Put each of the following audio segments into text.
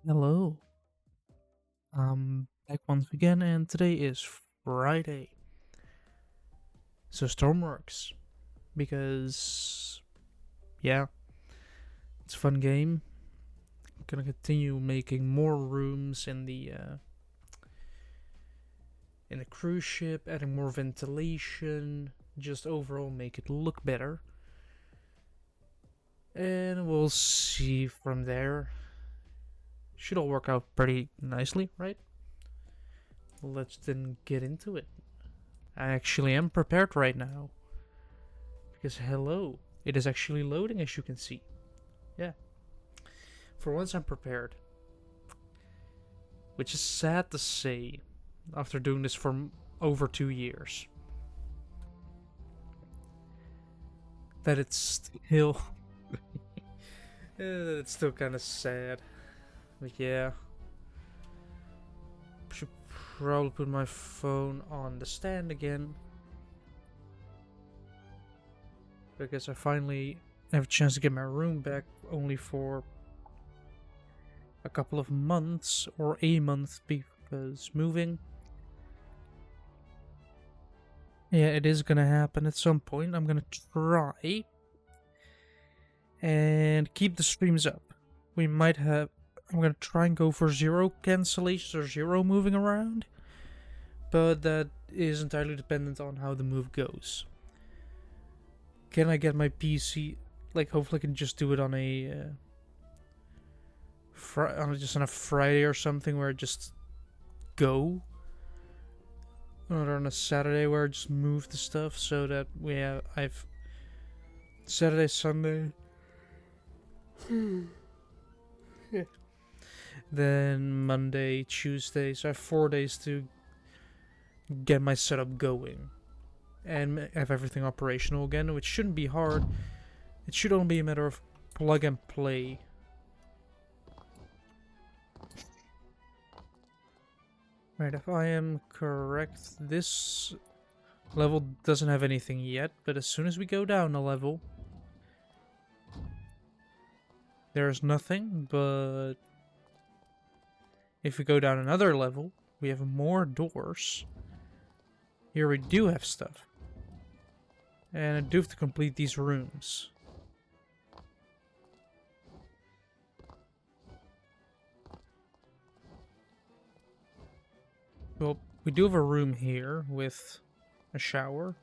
Hello, I'm back once again, and today is Friday. So Stormworks, because yeah, it's a fun game. Gonna continue making more rooms in the cruise ship, adding more ventilation, just overall make it look better, and we'll see from there. Should all work out pretty nicely, right? Let's then get into it. I actually am prepared right now. Because hello, it is actually loading as you can see. Yeah. For once I'm prepared. Which is sad to say after doing this for over 2 years. That it's still it's still kind of sad. But yeah. Should probably put my phone on the stand again. Because I finally have a chance to get my room back only for a couple of months or a month because moving. Yeah, it is gonna happen at some point. I'm gonna try and keep the streams up. We might have. I'm gonna try and go for zero cancellations or zero moving around, but that is entirely dependent on how the move goes. Can I get my PC? Like, hopefully, I can just do it on just on a Friday or something where I just go, or on a Saturday where I just move the stuff so that I've Saturday, Sunday. Yeah. Then Monday, Tuesday, so I have 4 days to get my setup going and have everything operational again, which shouldn't be hard. It should only be a matter of plug and play. Right, if I am correct, this level doesn't have anything yet, but as soon as we go down a level, there's nothing, but if we go down another level, we have more doors. Here we do have stuff. And I do have to complete these rooms. Well, we do have a room here with a shower,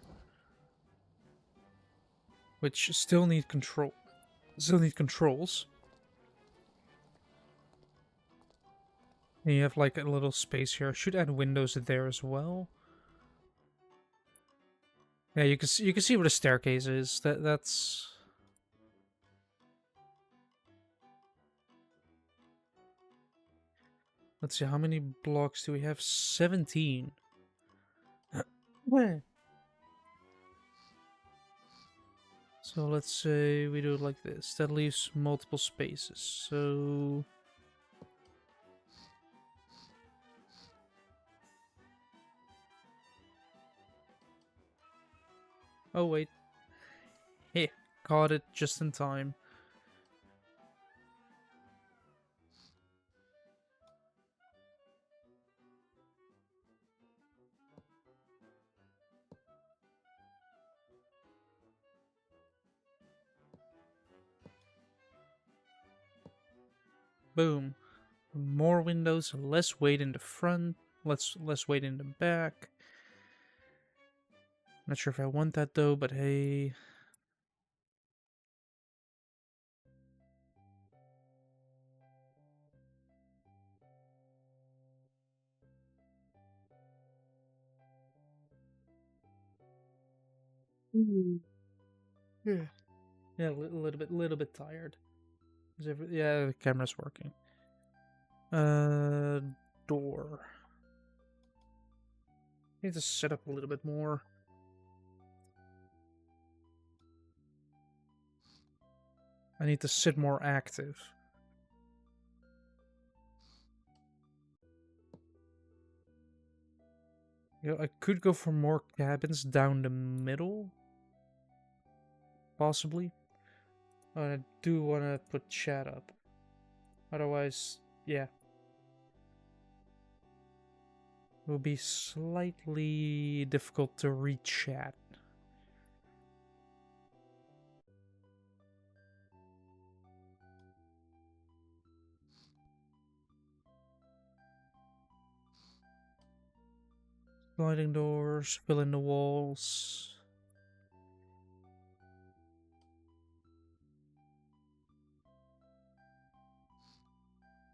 which still need controls. And you have like a little space here. I should add windows there as well. Yeah, you can see where the staircase is. That's. Let's see, how many blocks do we have? 17. Where? So let's say we do it like this. That leaves multiple spaces. So oh wait. Hey, caught it just in time. Boom. More windows, less weight in the front, less weight in the back. Not sure if I want that though, but hey. Mm. Yeah. Yeah, a little bit tired. Yeah, the camera's working. Uh, door. Need to set up a little bit more. I need to sit more active. You know, I could go for more cabins down the middle. Possibly. I do want to put chat up. Otherwise, Yeah. It will be slightly difficult to read chat. Sliding doors, fill in the walls.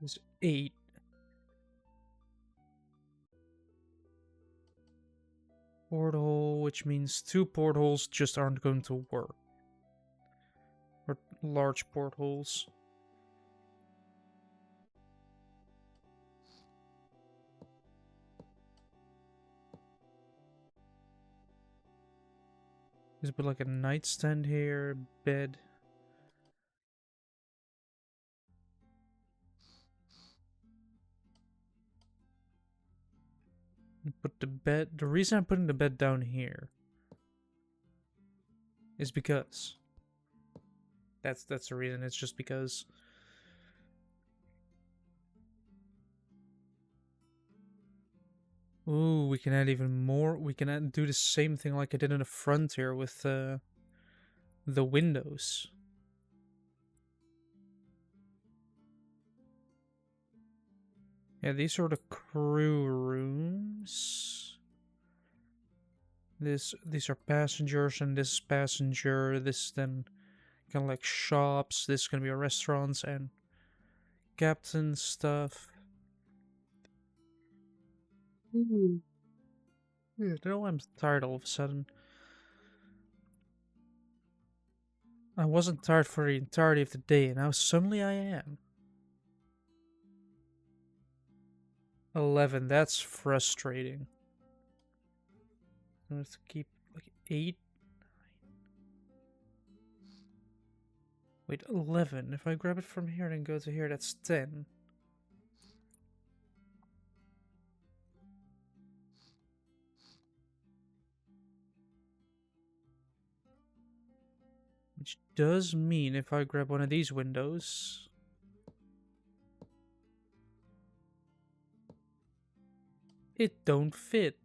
There's 8. Porthole, which means 2 portholes just aren't going to work. Or large portholes. There's a bit like a nightstand here, bed. Put the bed. The reason I'm putting the bed down here is because that's the reason. It's just because. Ooh, we can add even more. We can do the same thing like I did in the front here with the windows. Yeah, these are the crew rooms. These are passengers, and this is passenger. This is then kind of like shops. This is gonna be restaurants and captain stuff. Yeah, no, I'm tired all of a sudden. I wasn't tired for the entirety of the day, and now suddenly I am. 11, that's frustrating. I have to keep like 8. Wait, 11. If I grab it from here and go to here, that's 10. Which does mean if I grab one of these windows, it don't fit.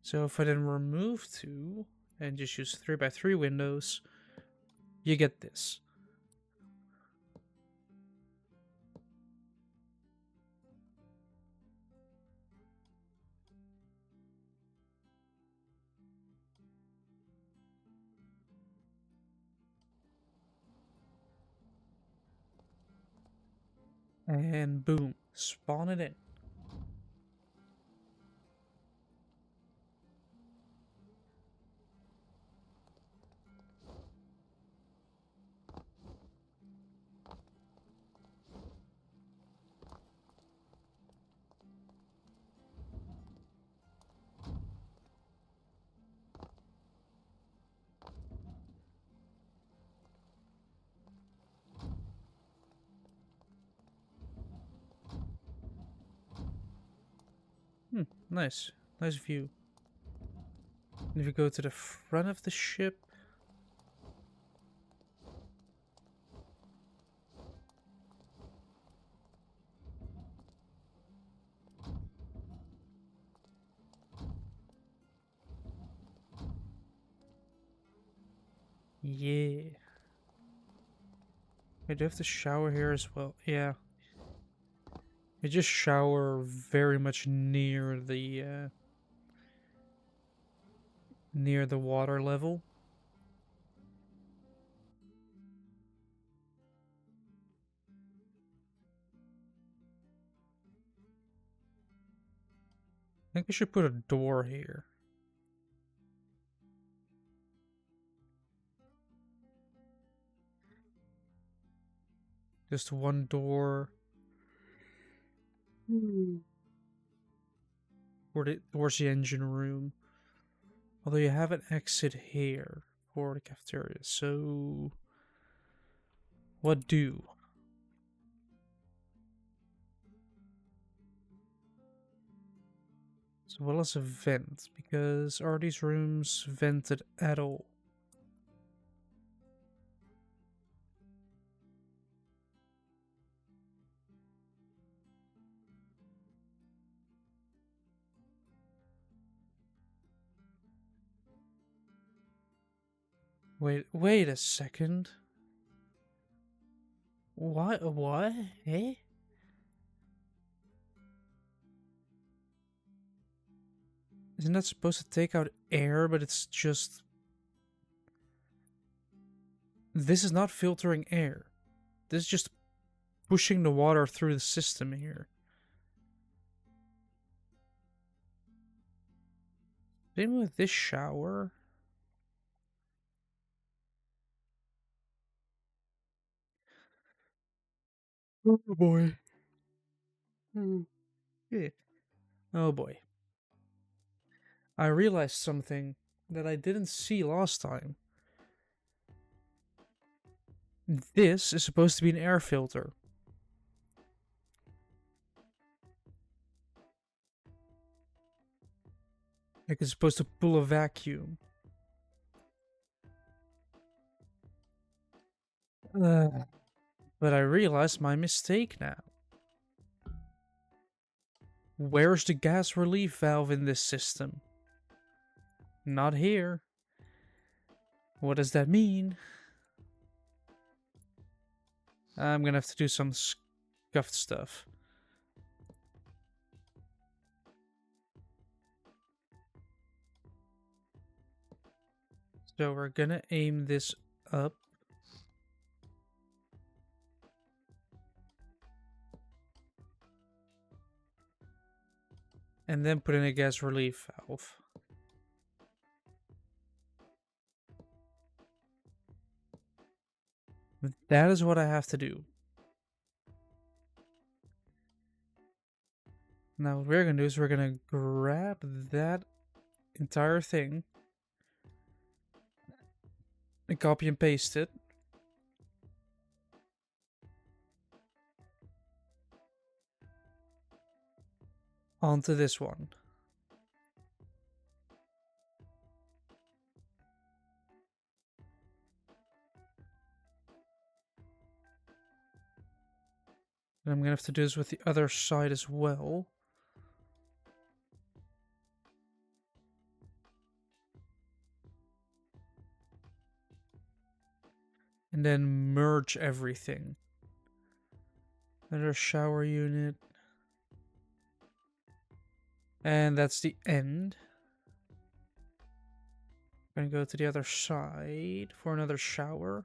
So if I then remove 2 and just use 3x3 windows, you get this. And boom, spawn it in. Nice. Nice view. And if you go to the front of the ship, yeah. I do have to shower here as well. Yeah. I just shower very much near the water level. I think I should put a door here. Just one door. Towards the engine room. Although you have an exit here for the cafeteria, so what do? As well as a vent, because are these rooms vented at all? Wait a second. What? Eh? Isn't that supposed to take out air, but it's just... This is not filtering air. This is just pushing the water through the system here. Same with this shower. Oh boy. Yeah. Oh boy. I realized something that I didn't see last time. This is supposed to be an air filter. Like it's supposed to pull a vacuum. But I realized my mistake now. Where's the gas relief valve in this system? Not here. What does that mean? I'm gonna have to do some scuffed stuff. So we're gonna aim this up. And then put in a gas relief valve. That is what I have to do. Now what we're gonna do is we're gonna grab that entire thing and copy and paste it onto this one. And I'm gonna have to do this with the other side as well. And then merge everything. Another shower unit. And that's the end. I'm gonna go to the other side for another shower.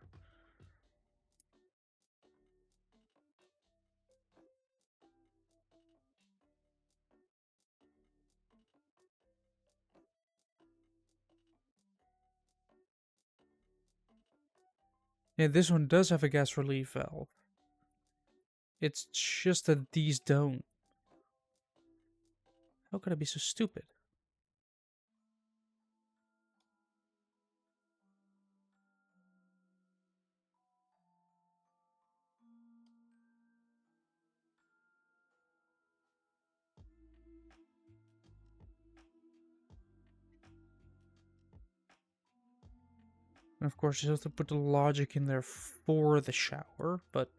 Yeah, this one does have a gas relief valve. It's just that these don't. How could I be so stupid? And of course, you have to put the logic in there for the shower, but...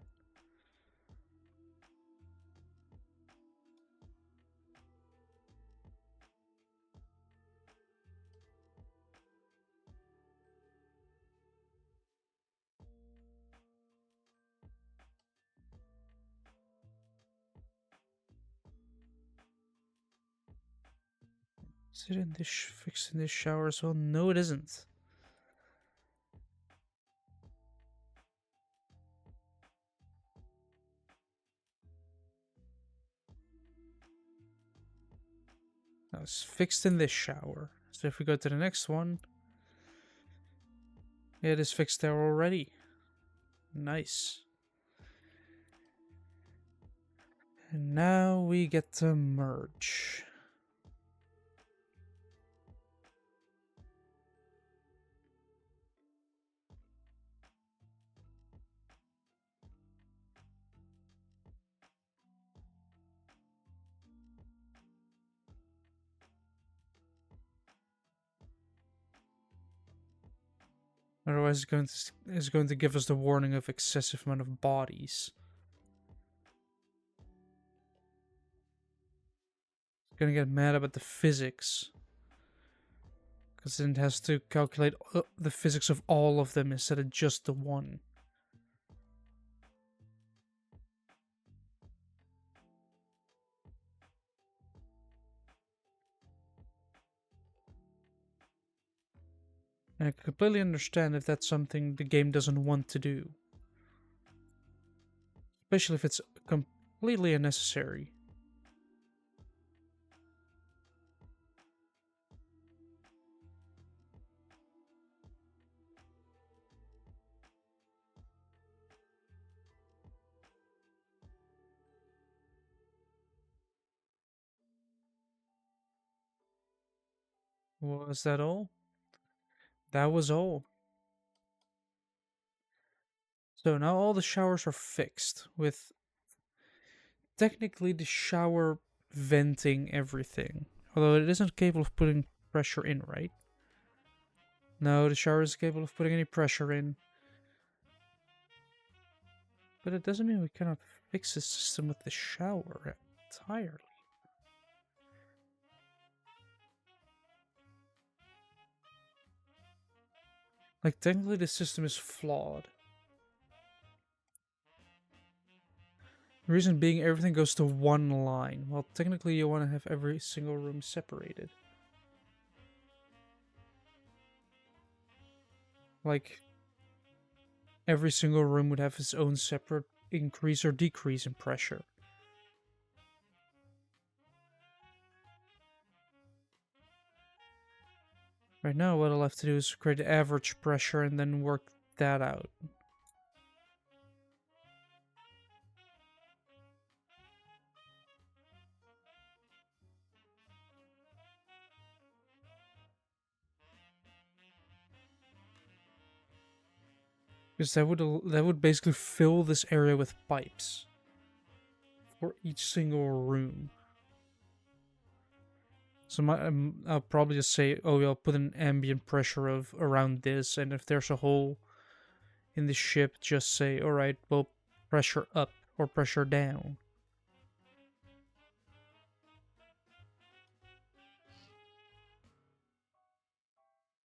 Is it in this fixed in this shower as well? No, it isn't. No, it's fixed in this shower. So if we go to the next one, it is fixed there already. Nice. And now we get to merge. Otherwise, it's going to give us the warning of excessive amount of bodies. It's gonna get mad about the physics. Because then it has to calculate the physics of all of them instead of just the one. And I completely understand if that's something the game doesn't want to do. Especially if it's completely unnecessary. Was that all? That was all. So now all the showers are fixed, with technically the shower venting everything. Although it isn't capable of putting pressure in, right? No, the shower is capable of putting any pressure in. But it doesn't mean we cannot fix the system with the shower entirely. Like, technically the system is flawed. The reason being everything goes to one line. Well, technically you want to have every single room separated. Like, every single room would have its own separate increase or decrease in pressure. Right now, what I'll have to do is create the average pressure and then work that out. Because that would basically fill this area with pipes for each single room. So I'll probably just say, oh, I'll put an ambient pressure of around this, and if there's a hole in the ship, just say, all right, well, pressure up or pressure down.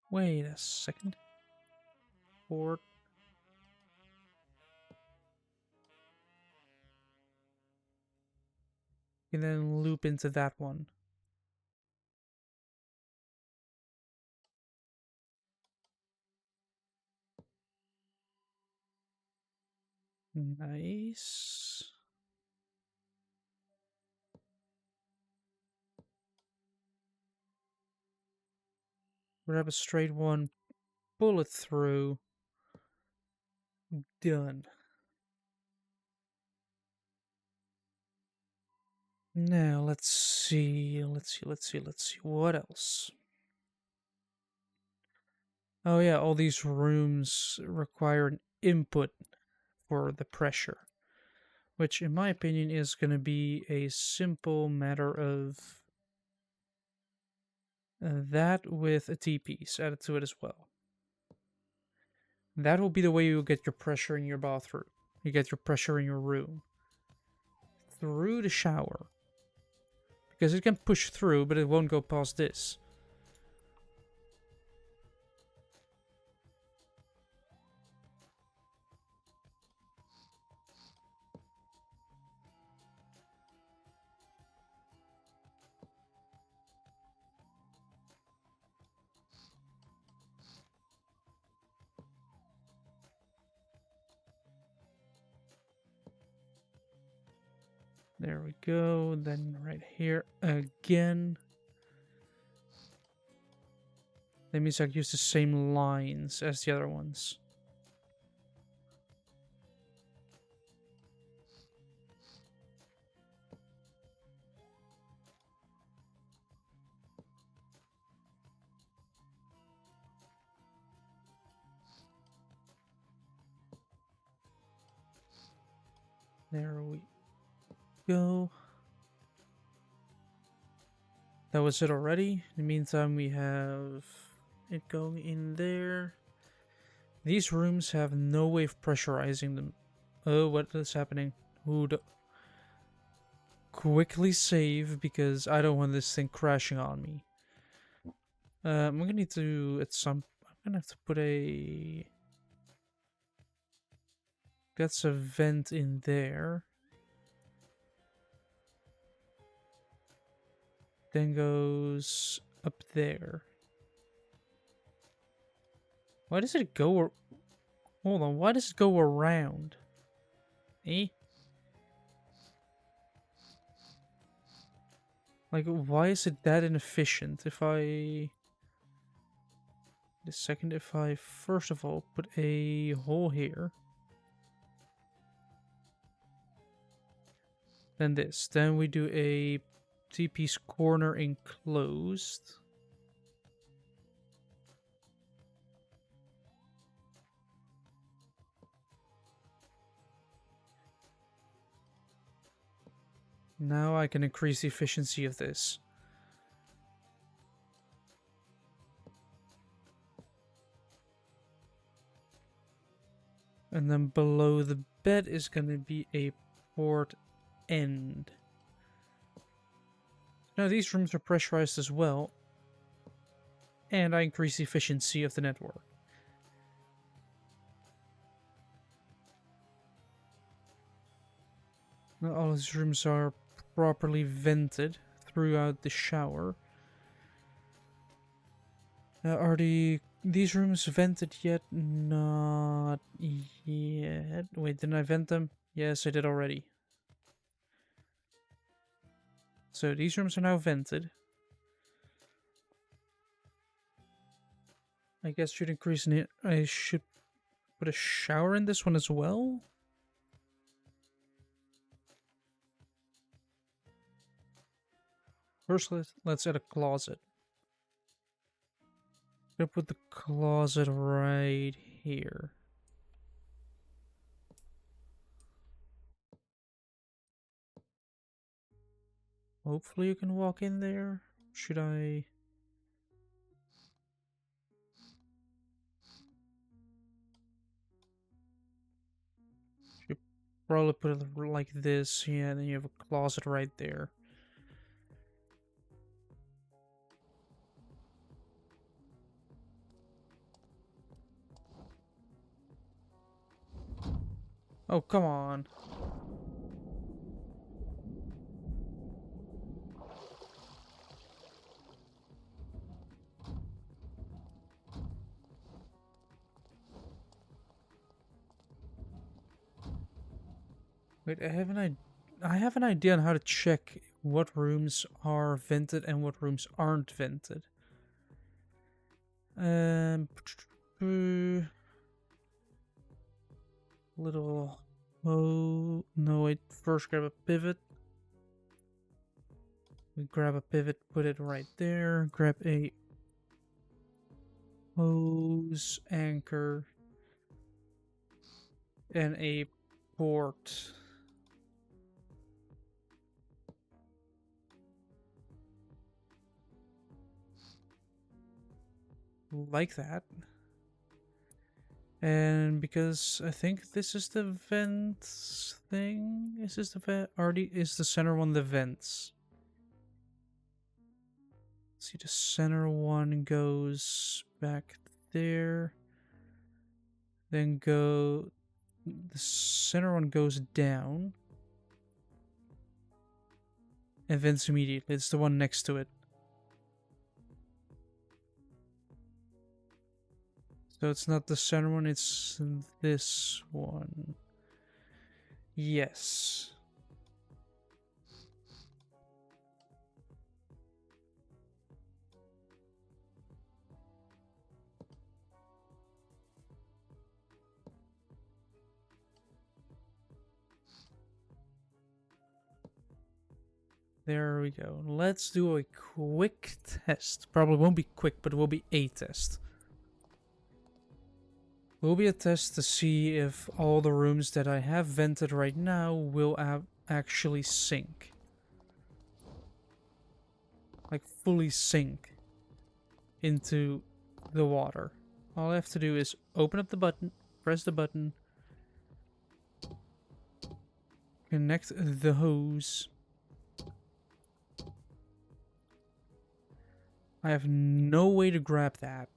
Wait a second. Port. And then loop into that one. Nice. Grab a straight one, pull it through. Done. Now let's see. What else? Oh yeah, all these rooms require an input for the pressure, which in my opinion is going to be a simple matter of that with a T-piece added to it as well. That will be the way you get your pressure in your bathroom. You get your pressure in your room. Through the shower. Because it can push through, but it won't go past this. There we go. Then right here again. That means I can use the same lines as the other ones. There we go. That was it already. In the meantime, we have it going in there. These rooms have no way of pressurizing them. Oh, what is happening? Quickly save because I don't want this thing crashing on me. I'm gonna need to I'm gonna have to put a. That's a vent in there. Then goes up there. Why does it go? Hold on. Why does it go around? Eh? Like, why is it that inefficient? If I first of all put a hole here, then this, then we do a T-piece corner enclosed. Now I can increase the efficiency of this. And then below the bed is going to be a port end. Now these rooms are pressurized as well. And I increase the efficiency of the network. Now all these rooms are properly vented throughout the shower. Are these rooms vented yet? Not yet. Wait, didn't I vent them? Yes, I did already. So these rooms are now vented. I guess should increase in it. I should put a shower in this one as well. First, let's add a closet. I'm gonna put the closet right here. Hopefully you can walk in there. Should I? Should probably put it like this. Yeah, then you have a closet right there. Oh, come on. Wait, I have an idea on how to check what rooms are vented and what rooms aren't vented. Little. Oh no! Wait. First, grab a pivot. We grab a pivot, put it right there. Grab a hose anchor and a port. Like that. And because I think this is the vents thing. Is this the vent? Already is the center one the vents? Let's see, the center one goes back there. Then the center one goes down. And vents immediately. It's the one next to it. So it's not the center one, it's this one. Yes. There we go. Let's do a quick test. Probably won't be quick, but it will be a test. Will be a test to see if all the rooms that I have vented right now will actually sink. Like fully sink into the water. All I have to do is open up the button, press the button, connect the hose, I have no way to grab that.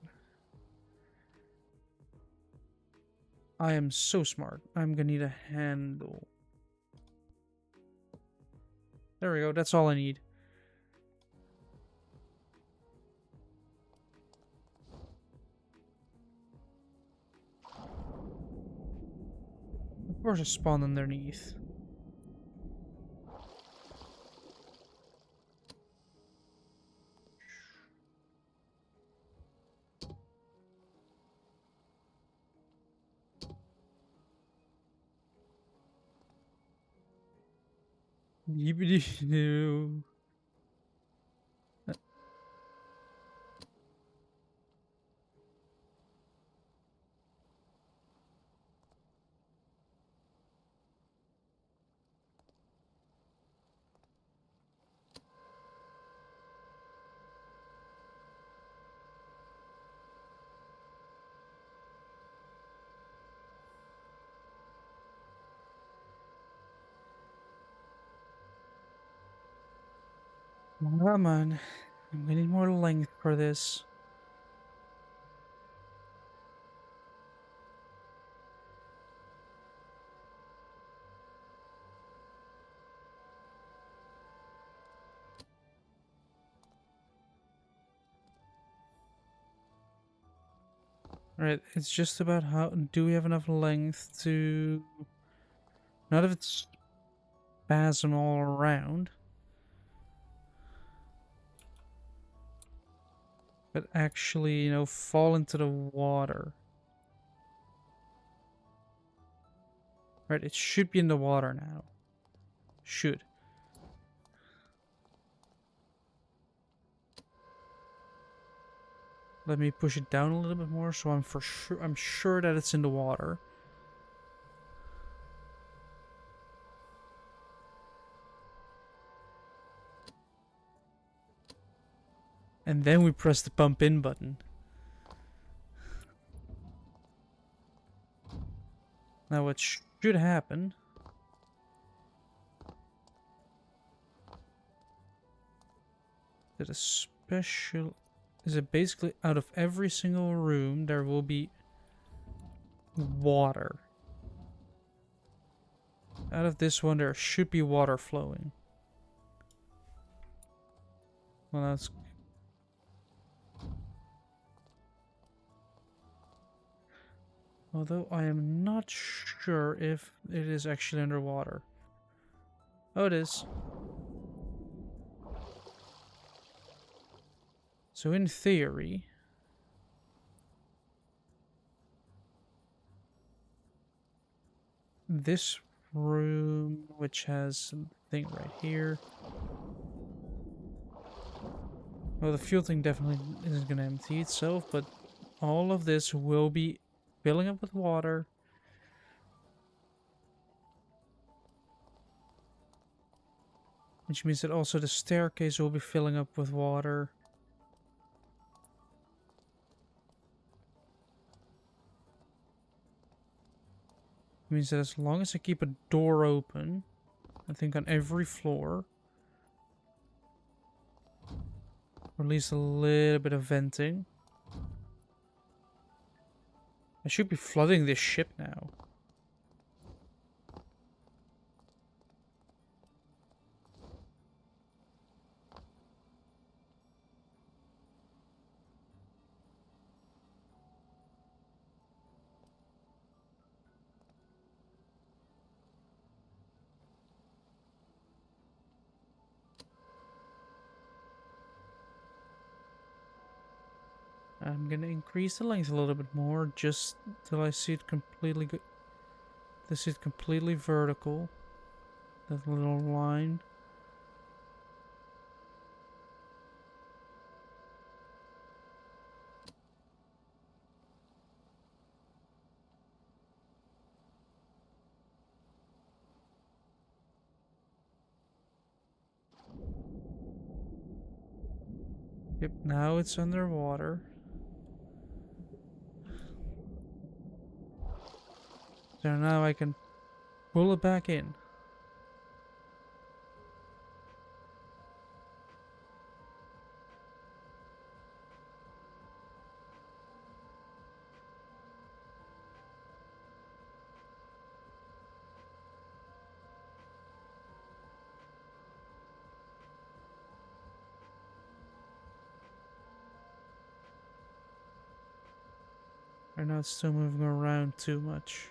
I am so smart. I'm gonna need a handle. There we go. That's all I need. Of course, a spawn underneath. Yibbity-doo. Come on. I'm gonna need more length for this. Alright, it's just about how do we have enough length to not if it's spasm all around, but actually, fall into the water. Right, it should be in the water now. Should. Let me push it down a little bit more so I'm sure that it's in the water. And then we press the pump in button. Now what should happen is a special is it basically out of every single room there will be water. Out of this one there should be water flowing. Well, that's although I am not sure if it is actually underwater. Oh, it is. So in theory, this room, which has something right here. Well, the fuel thing definitely isn't going to empty itself, but all of this will be filling up with water. Which means that also the staircase will be filling up with water. Means that as long as I keep a door open, I think on every floor, or at least a little bit of venting, I should be flooding this ship now. I'm gonna increase the length a little bit more, just till I see it completely good. This is completely vertical. That little line. Yep, now it's underwater. So now I can pull it back in. Right now it's still moving around too much.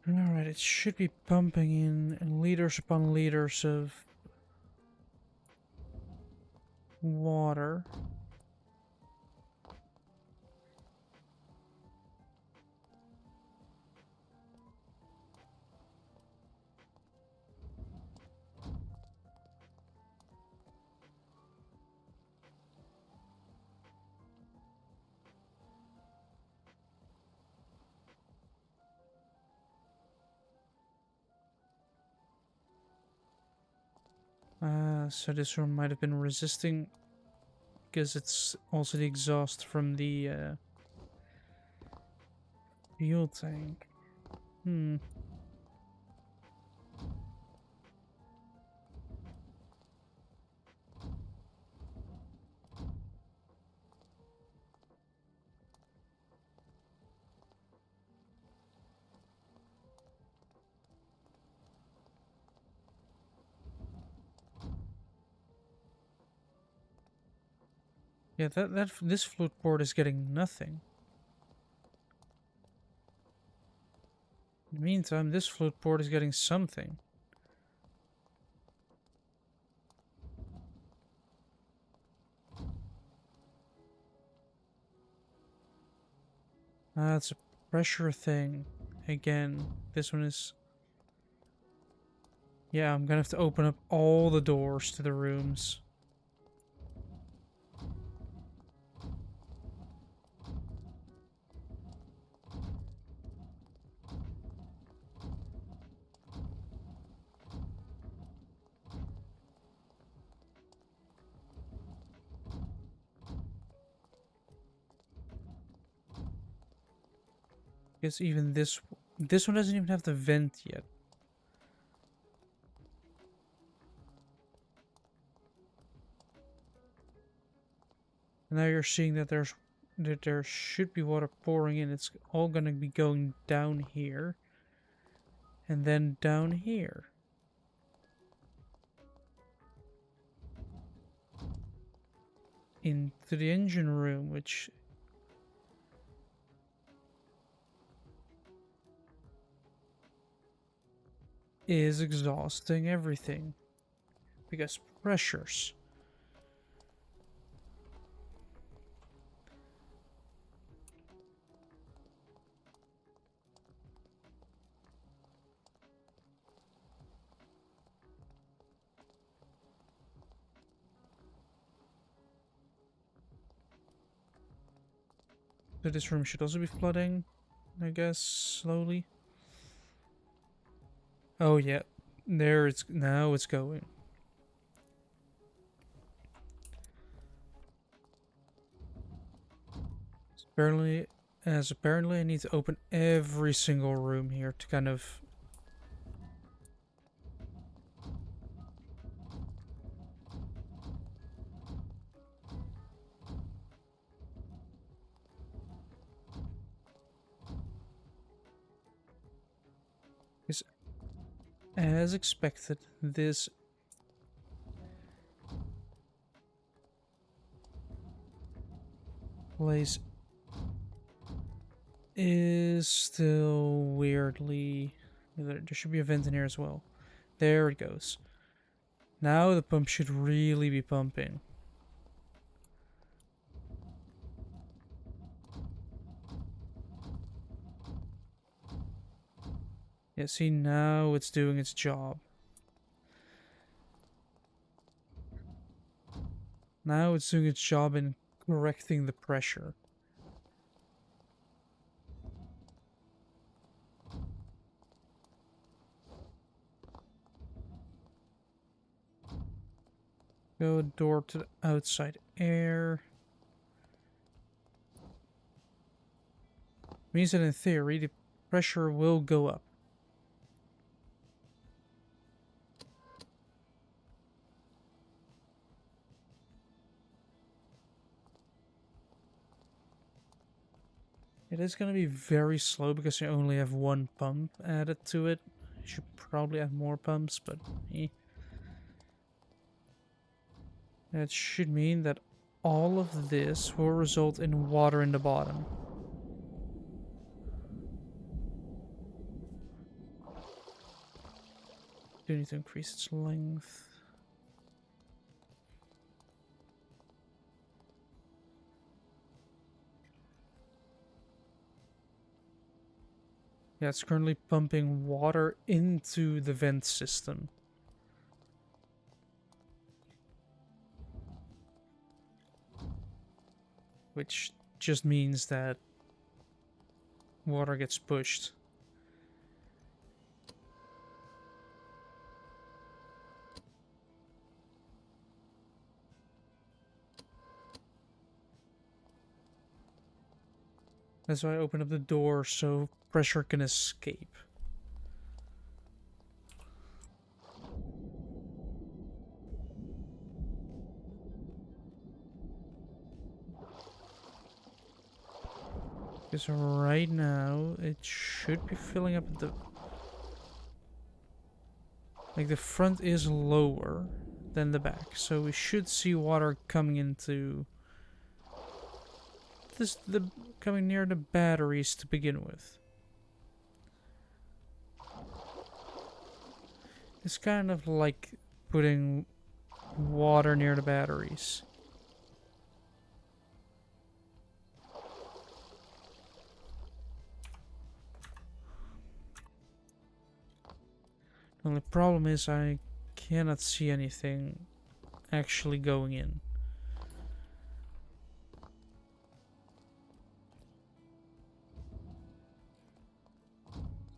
Alright, it should be pumping in liters upon liters of water. So this room might have been resisting because it's also the exhaust from the fuel tank. Yeah, this float board is getting nothing. In the meantime, this float board is getting something. It's a pressure thing. Again, this one is... Yeah, I'm gonna have to open up all the doors to the rooms. Because even this one doesn't even have the vent yet. And now you're seeing that there should be water pouring in. It's all gonna be going down here. And then down here. Into the engine room, which is exhausting everything. Because pressures. So this room should also be flooding, I guess, slowly. Oh yeah, now it's going. Apparently I need to open every single room here to kind of... Because as expected, this place is still weirdly... There should be a vent in here as well. There it goes. Now the pump should really be pumping. Yeah, see, now it's doing its job. Now it's doing its job in correcting the pressure. Go door to the outside air. Means that in theory the pressure will go up. It is going to be very slow because you only have one pump added to it. You should probably add more pumps, but that should mean that all of this will result in water in the bottom. Do need to increase its length. Yeah, it's currently pumping water into the vent system. Which just means that water gets pushed. That's why I opened up the door so pressure can escape. Because right now it should be filling up at the... Like the front is lower than the back, so we should see water coming into this, coming near the batteries to begin with. It's kind of like putting water near the batteries. The only problem is I cannot see anything actually going in.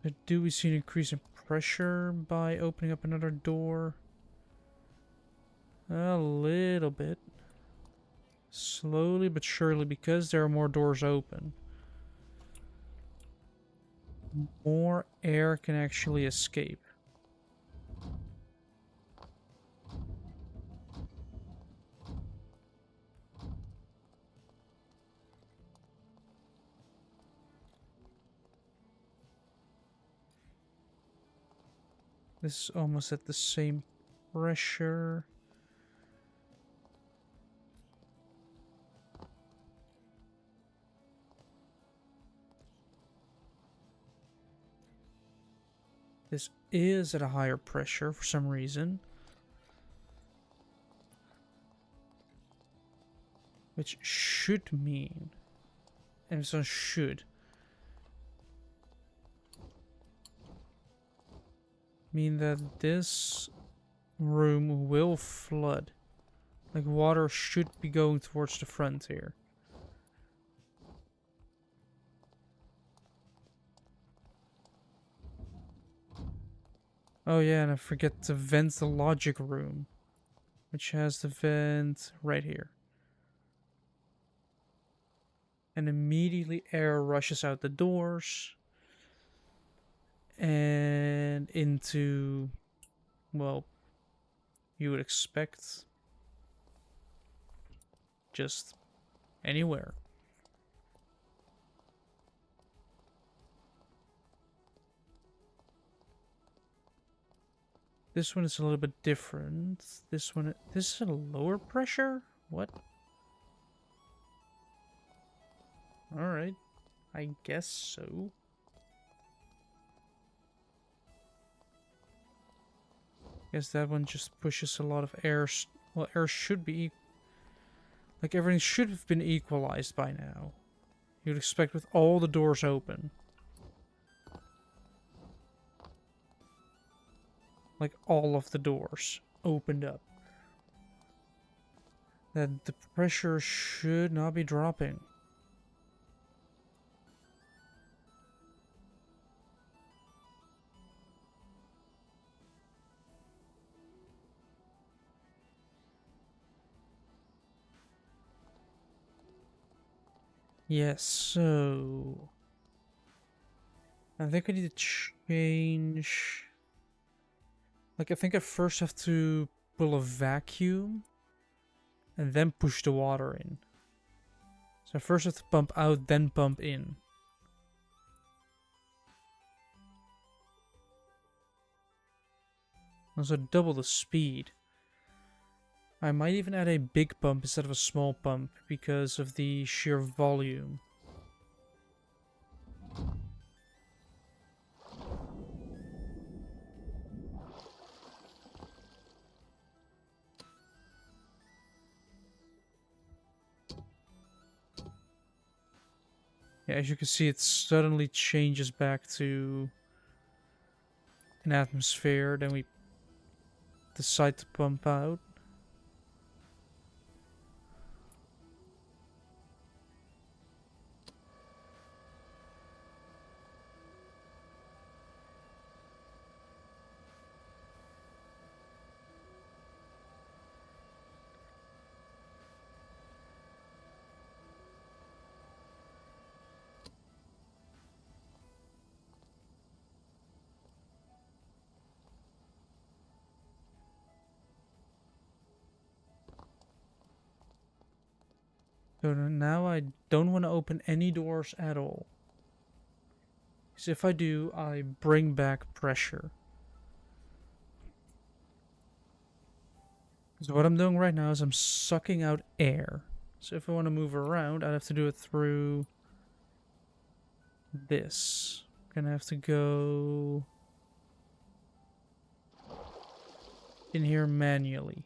But do we see an increase in pressure by opening up another door? A little bit. Slowly but surely, because there are more doors open. More air can actually escape. This is almost at the same pressure. This is at a higher pressure for some reason. Which should mean, and so should mean that this room will flood. Like water should be going towards the front here. Oh yeah, and I forget to vent the logic room, which has the vent right here. And immediately air rushes out the doors and into, well, you would expect just anywhere. This one is a little bit different. This is a lower pressure? What? Alright, I guess so. Guess that one just pushes a lot of air. Well, air should be... Like, everything should have been equalized by now. You'd expect with all the doors open. Like, all of the doors opened up. That the pressure should not be dropping. Yes, so... I think I need to change... Like, I think I first have to pull a vacuum and then push the water in. So I first have to pump out, then pump in. Also double the speed. I might even add a big pump instead of a small pump because of the sheer volume. Yeah, as you can see, it suddenly changes back to an atmosphere. Then we decide to pump out. So now I don't want to open any doors at all. Because if I do, I bring back pressure. So what I'm doing right now is I'm sucking out air. So if I want to move around, I'd have to do it through this. I'm gonna have to go in here manually.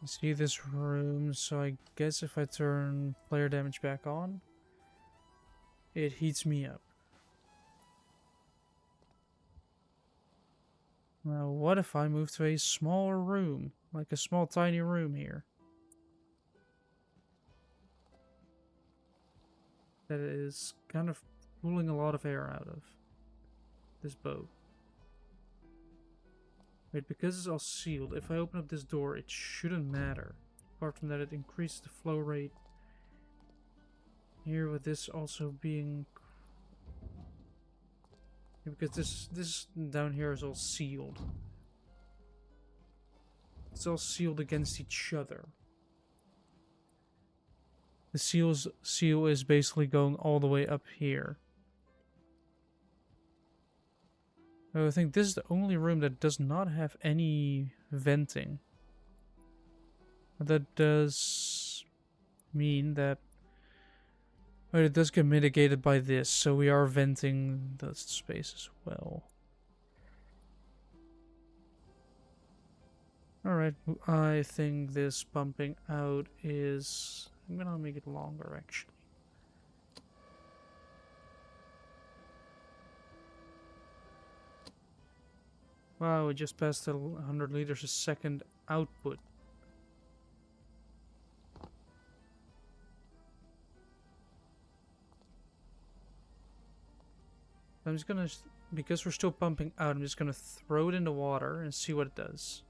See this room, so I guess if I turn player damage back on, it heats me up. Now what if I move to a smaller room, like a small tiny room here? That is kind of pulling a lot of air out of this boat. Wait, because it's all sealed, if I open up this door, it shouldn't matter. Apart from that, it increases the flow rate. Here with this also being... Yeah, because this down here is all sealed. It's all sealed against each other. The seal is basically going all the way up here. I think this is the only room that does not have any venting. That does mean that... But it does get mitigated by this, so we are venting the space as well. Alright, I think this pumping out is... I'm gonna make it longer, actually. Wow, we just passed 100 liters a second output. I'm just gonna, because we're still pumping out, I'm just gonna throw it in the water and see what it does.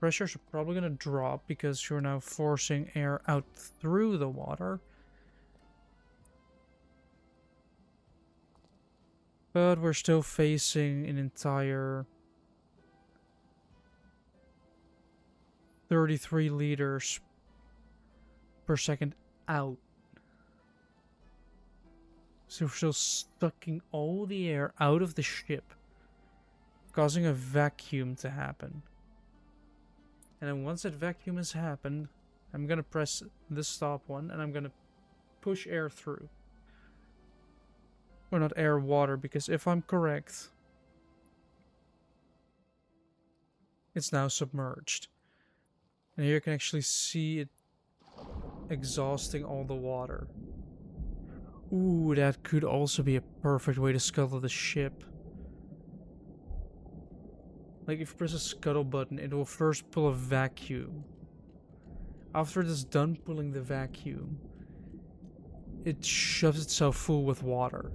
Pressures are probably gonna drop because you're now forcing air out through the water. But we're still facing an entire 33 liters per second out. So we're still sucking all the air out of the ship, causing a vacuum to happen. And then once that vacuum has happened, I'm gonna press the stop one and I'm gonna push air through. Or not air, water, because if I'm correct, it's now submerged. And here you can actually see it exhausting all the water. Ooh, that could also be a perfect way to scuttle the ship. Like, if you press a scuttle button, it will first pull a vacuum. After it is done pulling the vacuum, it shoves itself full with water.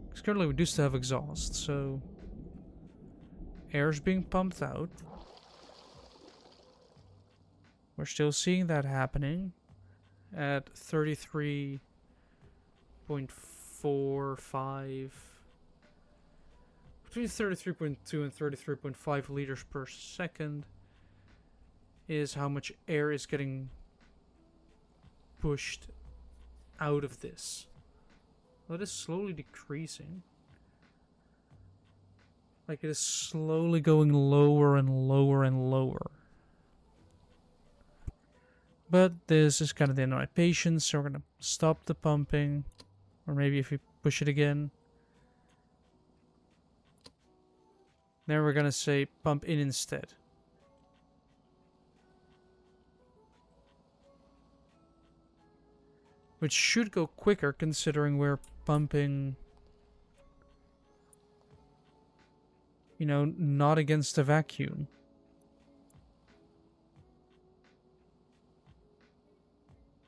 Because currently we do still have exhaust, so... air is being pumped out. We're still seeing that happening at 33.5 4, 5... Between 33.2 and 33.5 liters per second is how much air is getting pushed out of this. Well, it is slowly decreasing. Like, it is slowly going lower and lower and lower. But this is kind of the end of my patience, so we're going to stop the pumping. Or maybe if we push it again. Then we're going to say pump in instead. Which should go quicker considering we're pumping, you know, not against a vacuum.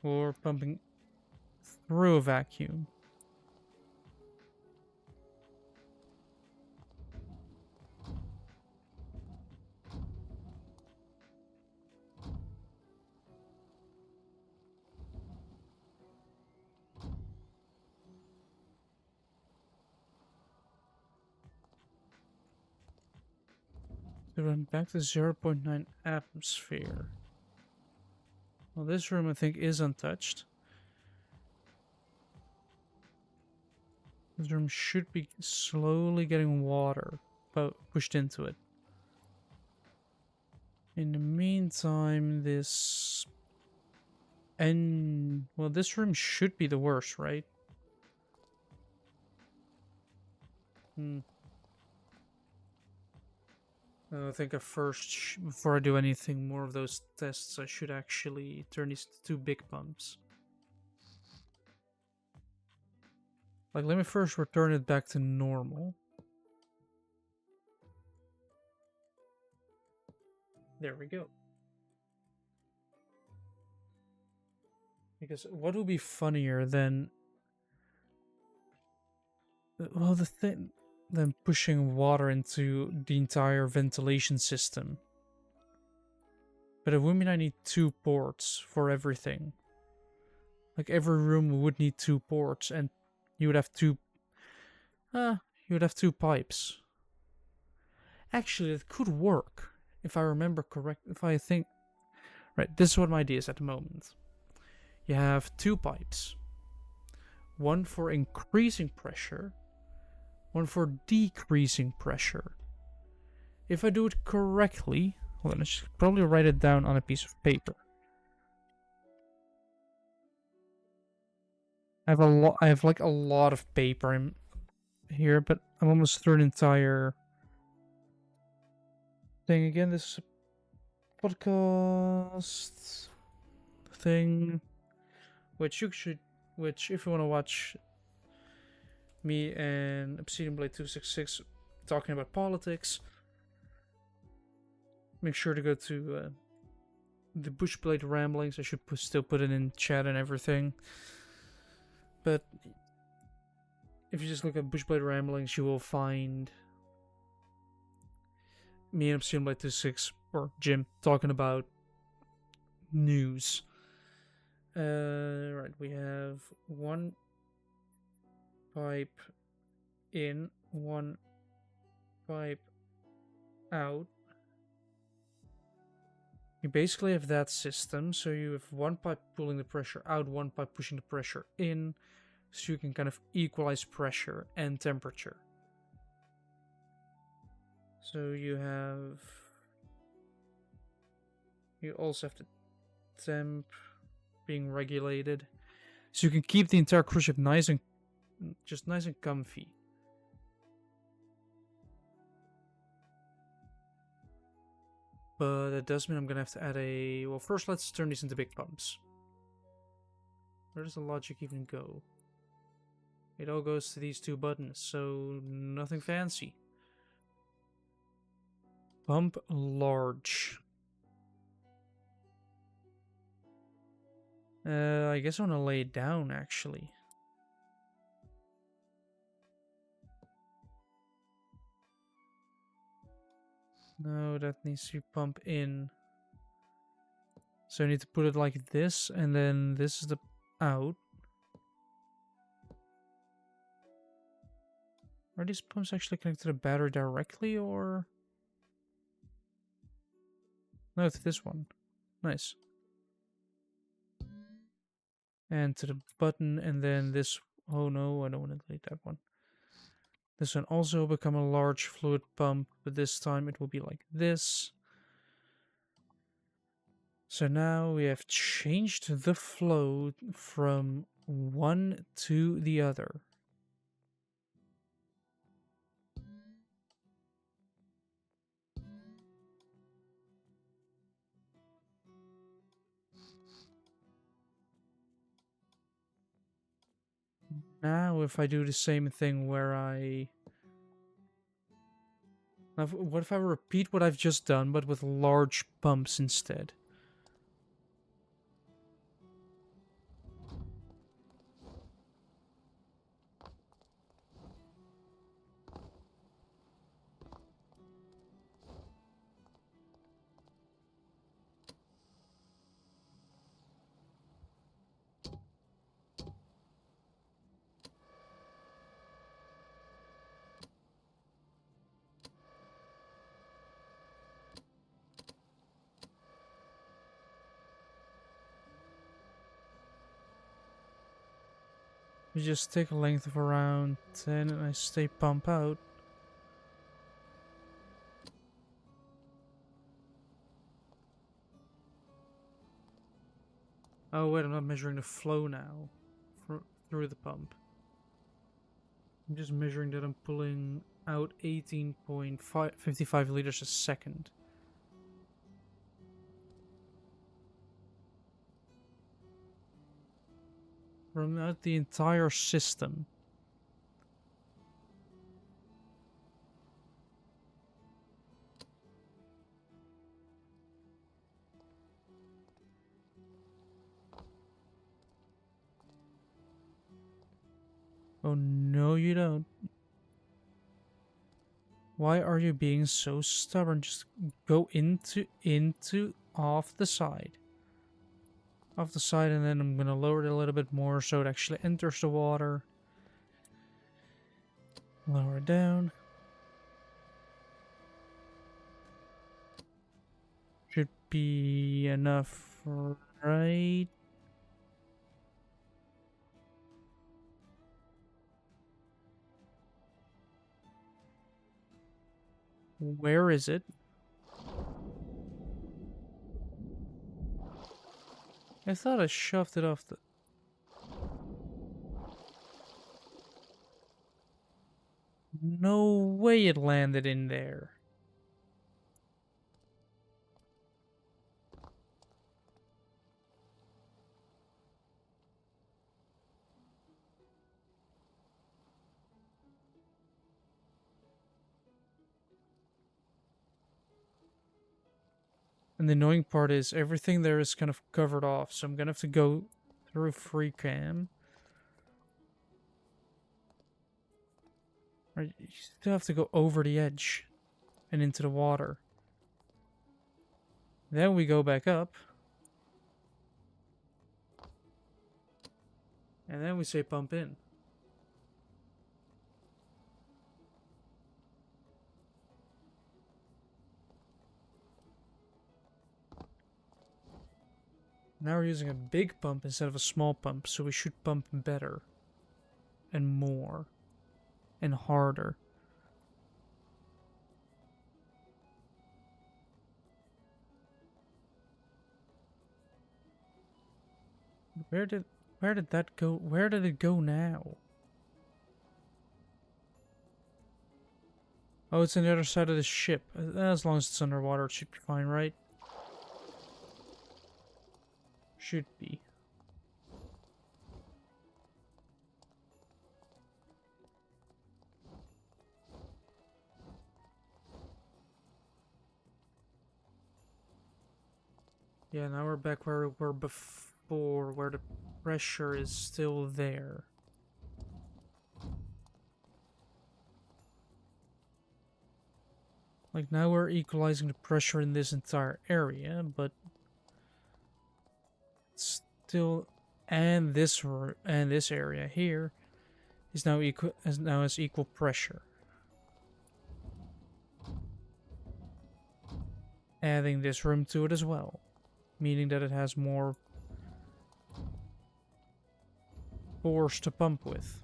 Or pumping through a vacuum. So run back to 0.9 atmosphere. Well, this room I think is untouched. This room should be slowly getting water pushed into it. In the meantime, this... well, this room should be the worst, right? I think at first, before I do anything more of those tests, I should actually turn these to 2 big pumps. Like, let me first return it back to normal. There we go. Because what would be funnier than... well, the thing... than pushing water into the entire ventilation system. But it would mean I need 2 ports for everything. Like, every room would need 2 ports, and you would have 2... you would have 2 pipes. Actually, it could work, if I remember correct. If I think... right, this is what my idea is at the moment. You have 2 pipes. One for increasing pressure, one for decreasing pressure. If I do it correctly, well, then I should probably write it down on a piece of paper. I have like a lot of paper in here, but I'm almost through an entire thing again. This is a podcast thing, which if you want to watch me and Obsidian Blade 266 talking about politics, make sure to go to the Bushblade Ramblings. I should still put it in chat and everything. But if you just look at Bushblade Ramblings, you will find me and Obsidian Blade 266, or Jim, talking about news. Right, we have 1 pipe in, 1 pipe out. You basically have that system, so you have 1 pipe pulling the pressure out, 1 pipe pushing the pressure in, so you can kind of equalize pressure and temperature. So you also have the temp being regulated, so you can keep the entire cruise ship nice and comfy. But that does mean I'm gonna have to add a... well, first let's turn these into big pumps. Where does the logic even go? It all goes to these 2 buttons, so nothing fancy. Pump large. I guess I want to lay it down, actually. No, that needs to pump in. So I need to put it like this, and then this is the out. Are these pumps actually connected to the battery directly, or... No, to this one. Nice. And to the button, and then this... Oh no, I don't want to delete that one. This one also become a large fluid pump, but this time it will be like this. So now we have changed the flow from one to the other. Now if I do the same thing where what if I repeat what I've just done, but with large pumps instead? We just take a length of around 10 and I stay pump out. Oh wait, I'm not measuring the flow now through the pump. I'm just measuring that I'm pulling out 18.55 liters a second. From out the entire system. Oh no, you don't. Why are you being so stubborn? Just go into off the side. Off the side, and then I'm gonna lower it a little bit more so it actually enters the water. Lower it down. Should be enough, right? Where is it? I thought I shoved it off the... No way it landed in there. And the annoying part is everything there is kind of covered off, so I'm gonna have to go through free cam. Or you still have to go over the edge and into the water. Then we go back up. And then we say pump in. Now we're using a big pump instead of a small pump, so we should pump better. And more. And harder. Where did that go? Where did it go now? Oh, it's on the other side of the ship. As long as it's underwater, it should be fine, right? Should be. Yeah, now we're back where we were before, where the pressure is still there. Like, now we're equalizing the pressure in this entire area, but still, and this area here is now has equal pressure. adding this room to it as well, meaning that it has more force to pump with.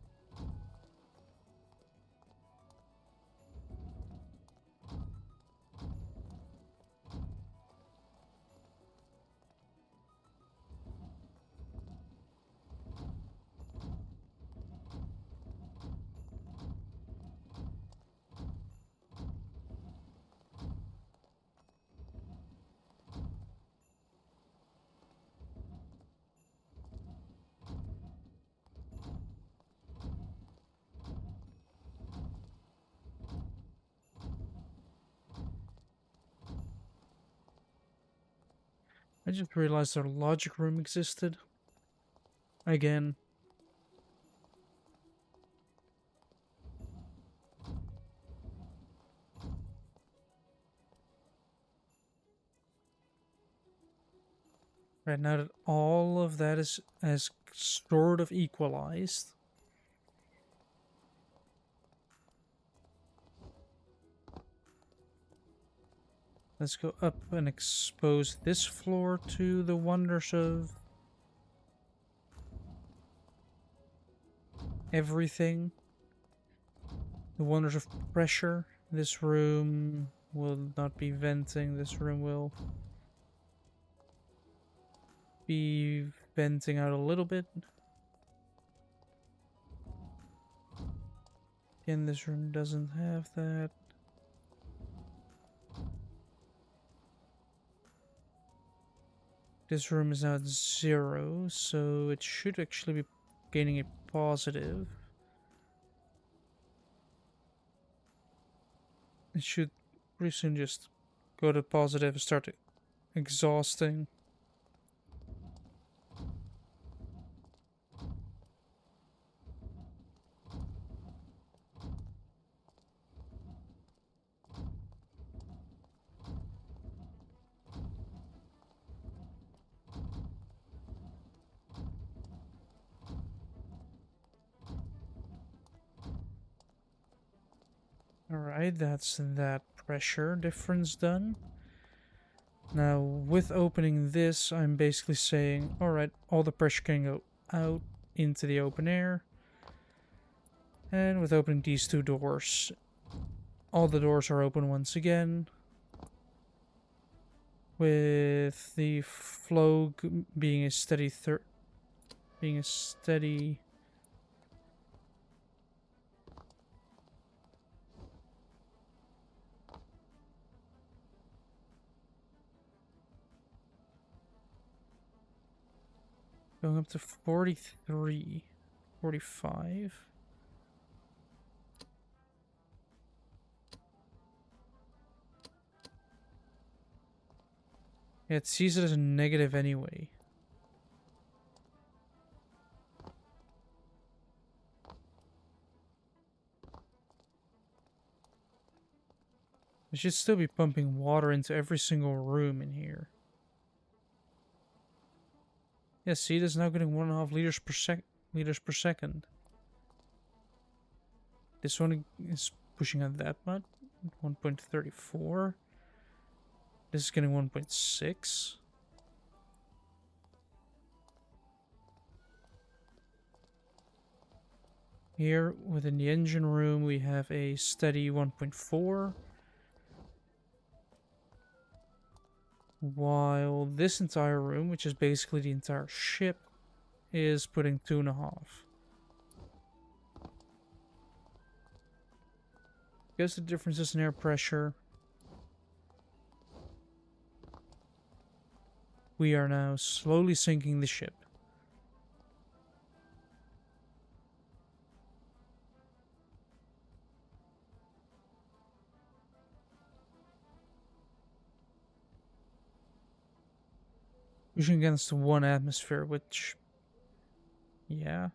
I just realized our logic room existed. Again. Right now that all of that is as sort of equalized. Let's go up and expose this floor to the wonders of everything. The wonders of pressure. This room will not be venting. This room will be venting out a little bit. Again, this room doesn't have that. This room is now at 0, so it should actually be gaining a positive. It should pretty soon just go to positive and start exhausting. Alright, that's that pressure difference done. Now, with opening this, I'm basically saying, alright, all the pressure can go out into the open air. And with opening these two doors, all the doors are open once again. With the flow being a steady going up to 43, 45. Yeah, it sees it as a negative anyway. It should still be pumping water into every single room in here. Yeah, see, it is now getting 1.5 liters per second. This one is pushing out that much, 1.34. This is getting 1.6. Here, within the engine room, we have a steady 1.4. While this entire room, which is basically the entire ship, is putting 2.5. Because the differences in air pressure, we are now slowly sinking the ship. Pushing against 1 atmosphere, which, yeah.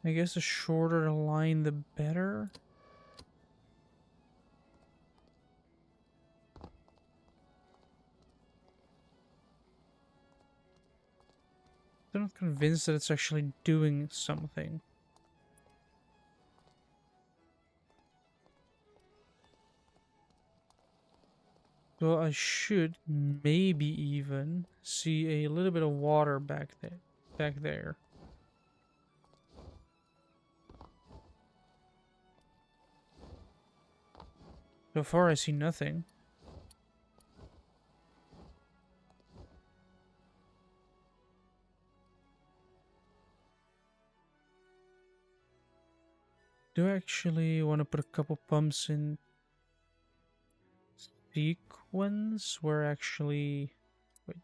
I guess the shorter the line, the better. I'm not convinced that it's actually doing something. So I should maybe even see a little bit of water back there. Back there. So far I see nothing. Do I actually want to put a couple pumps in sequence where actually... Wait.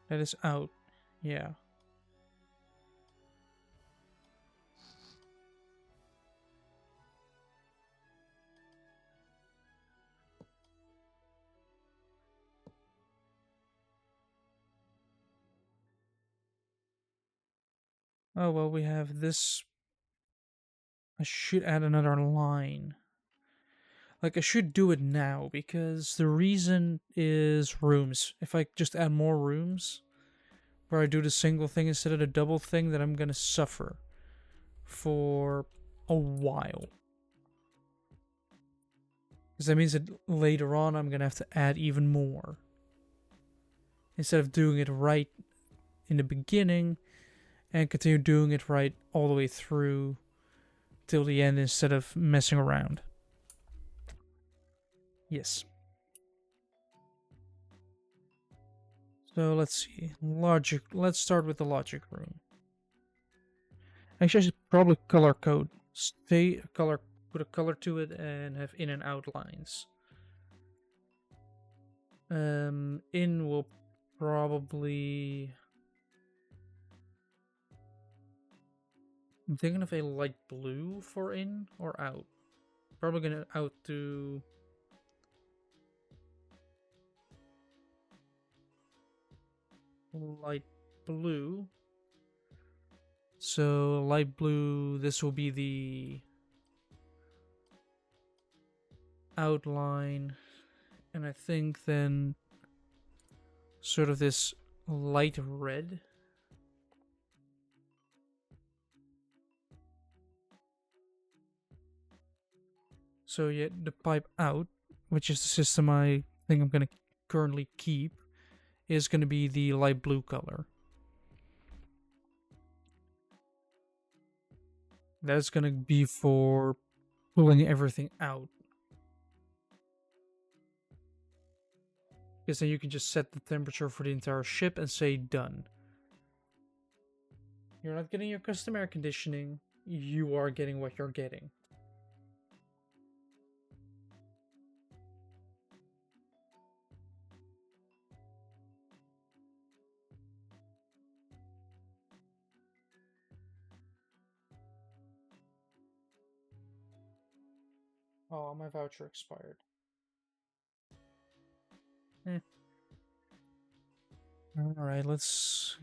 That is out. Yeah. Oh, well, we have this. I should add another line. Like, I should do it now because the reason is rooms. If I just add more rooms where I do the single thing instead of the double thing, then I'm gonna suffer for a while. Because that means that later on I'm gonna have to add even more. Instead of doing it right in the beginning and continue doing it right all the way through till the end instead of messing around. Yes. So let's see. Logic. Let's start with the logic room. Actually, I should probably color code. Stay color, put a color to it, and have in and out lines. In will probably. I'm thinking of a light blue for in or out. Probably gonna out to light blue. So light blue, this will be the outline, and I think then sort of this light red. So yeah, the pipe out, which is the system I think I'm gonna currently keep, is gonna be the light blue color. That's gonna be for pulling everything out. Because then you can just set the temperature for the entire ship and say done. You're not getting your custom air conditioning, you are getting what you're getting. Oh, my voucher expired. Eh. Alright, let's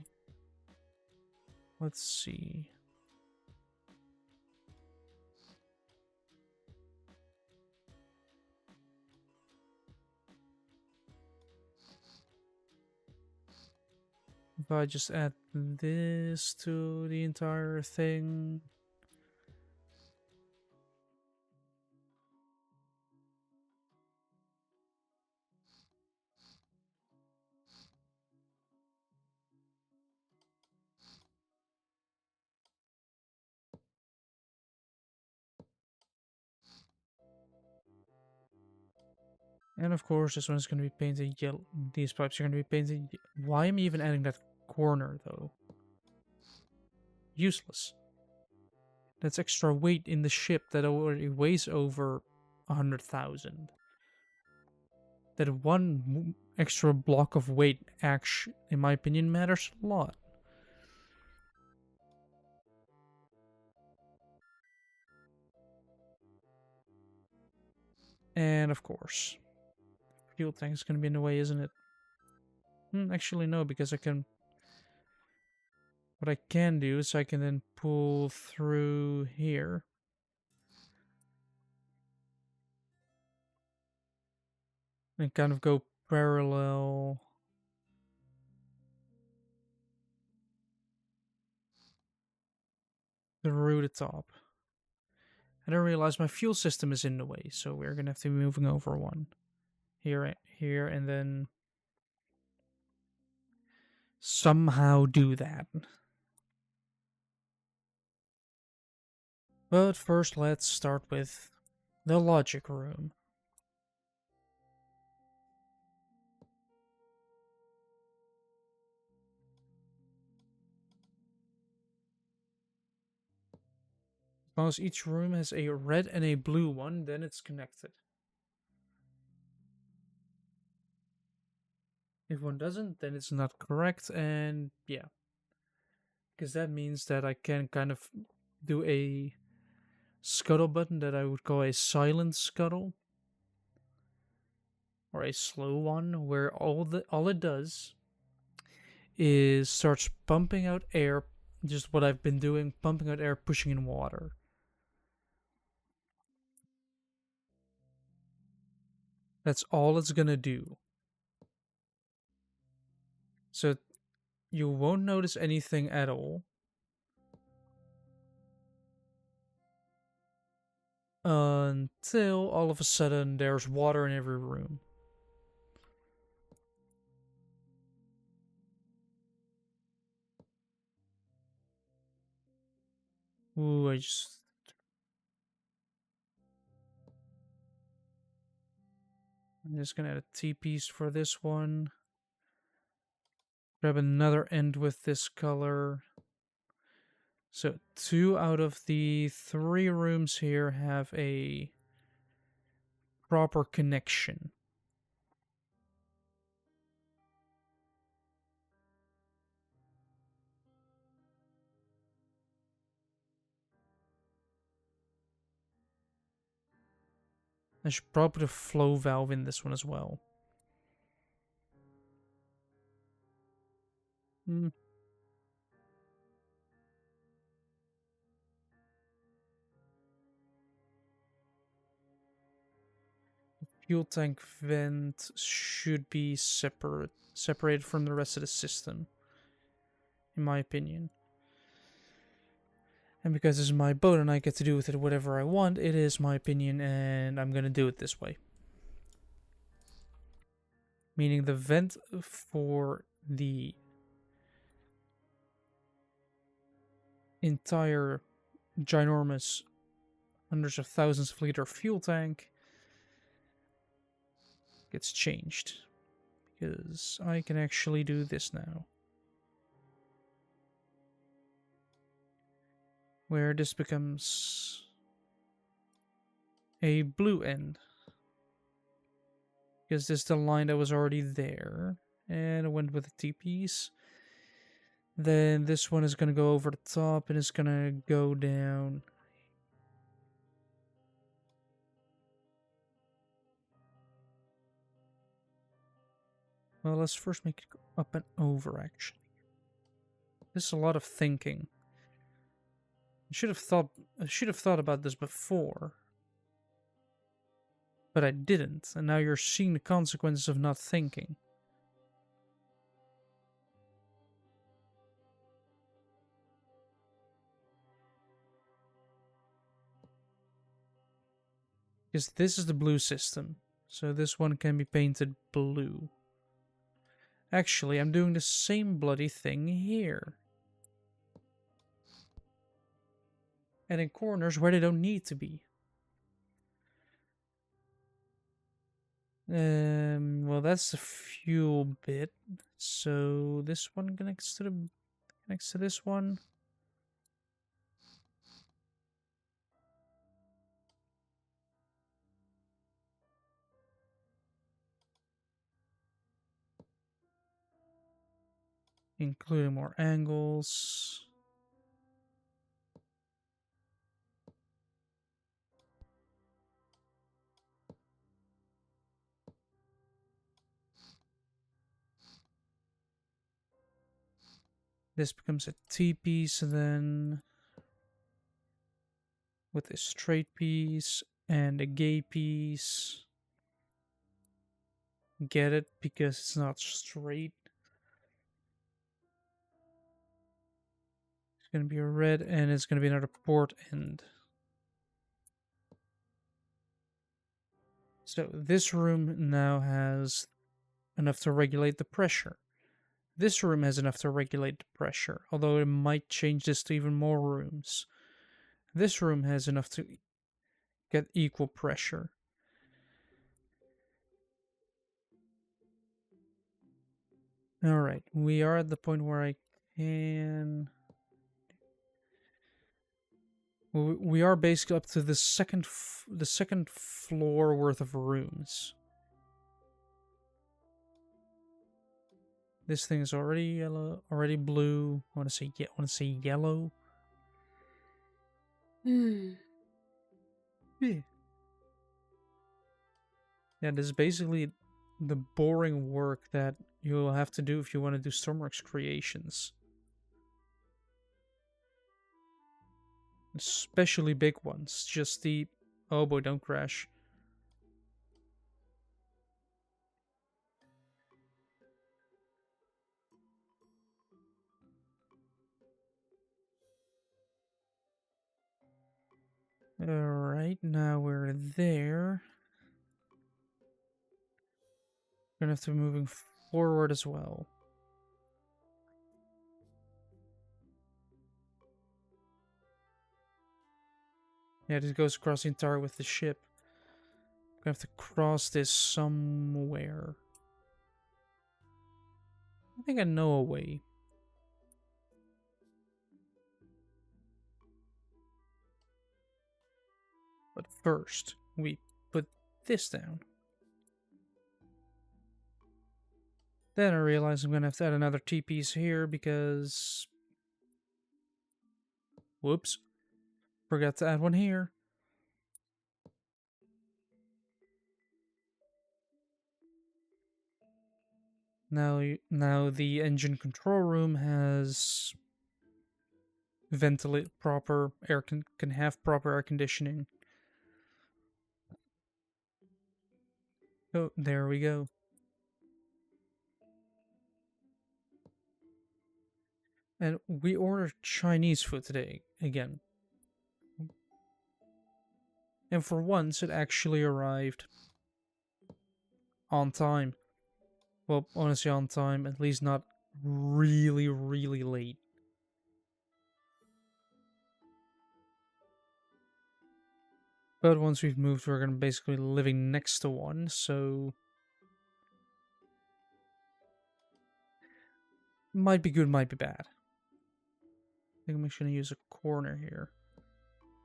see. If I just add this to the entire thing. And of course, this one is going to be painted yellow. These pipes are going to be painted. Why am I even adding that corner, though? Useless. That's extra weight in the ship that already weighs over 100,000. That one extra block of weight, actually, in my opinion, matters a lot. And of course, fuel tank is going to be in the way, isn't it? Actually, no, because I can What I can do is I can then pull through here. And kind of go parallel. Through the top. I didn't realize my fuel system is in the way, so we're gonna have to be moving over one. Here, and then somehow do that. But first, let's start with the logic room. As long as each room has a red and a blue one, then it's connected. If one doesn't, then it's not correct, and yeah. Because that means that I can kind of do a scuttle button that I would call a silent scuttle. Or a slow one, where all it does is starts pumping out air, just what I've been doing, pumping out air, pushing in water. That's all it's gonna do. So you won't notice anything at all until all of a sudden there's water in every room. Ooh, I'm just gonna add a T-piece for this one. Grab another end with this color. So 2 out of the 3 rooms here have a proper connection. I should probably put a flow valve in this one as well. The fuel tank vent should be separated from the rest of the system, in my opinion. And because this is my boat and I get to do with it whatever I want, it is my opinion and I'm gonna do it this way. Meaning the vent for the entire ginormous hundreds of thousands of liter fuel tank gets changed. Because I can actually do this now. Where this becomes a blue end. Because this is the line that was already there. And I went with the T-piece. Then this one is going to go over the top and it's going to go down. Well, let's first make it go up and over, actually. This is a lot of thinking. I should have thought about this before. But I didn't, and now you're seeing the consequences of not thinking. Because this is the blue system, so this one can be painted blue. Actually, I'm doing the same bloody thing here. And in corners where they don't need to be. Well, that's the fuel bit. So this one connects to this one. Including more angles. This becomes a T-piece then, with a straight piece and a gay piece. Get it? Because it's not straight. It's going to be a red, and it's going to be another port end. So this room now has enough to regulate the pressure. This room has enough to regulate the pressure, although it might change this to even more rooms. This room has enough to get equal pressure. Alright, we are at the point where I can... We are basically up to the second floor worth of rooms. This thing is already yellow, already blue. I want to say yellow. Yeah. Yeah, this is basically the boring work that you'll have to do if you want to do Stormworks creations. Especially big ones. Just the... Oh boy, don't crash. Alright, now we're there. We're gonna have to be moving forward as well. Yeah, this goes across the entire with the ship. Gonna have to cross this somewhere. I think I know a way. But first, we put this down. Then I realize I'm gonna have to add another T-piece here because... Whoops. Forgot to add one here. Now the engine control room has ventilate proper air can have proper air conditioning. Oh, there we go. And we ordered Chinese food today again. And for once it actually arrived on time. Well, honestly on time, at least not really, really late. But once we've moved, we're gonna basically living next to one, so... Might be good, might be bad. I think I'm actually gonna use a corner here.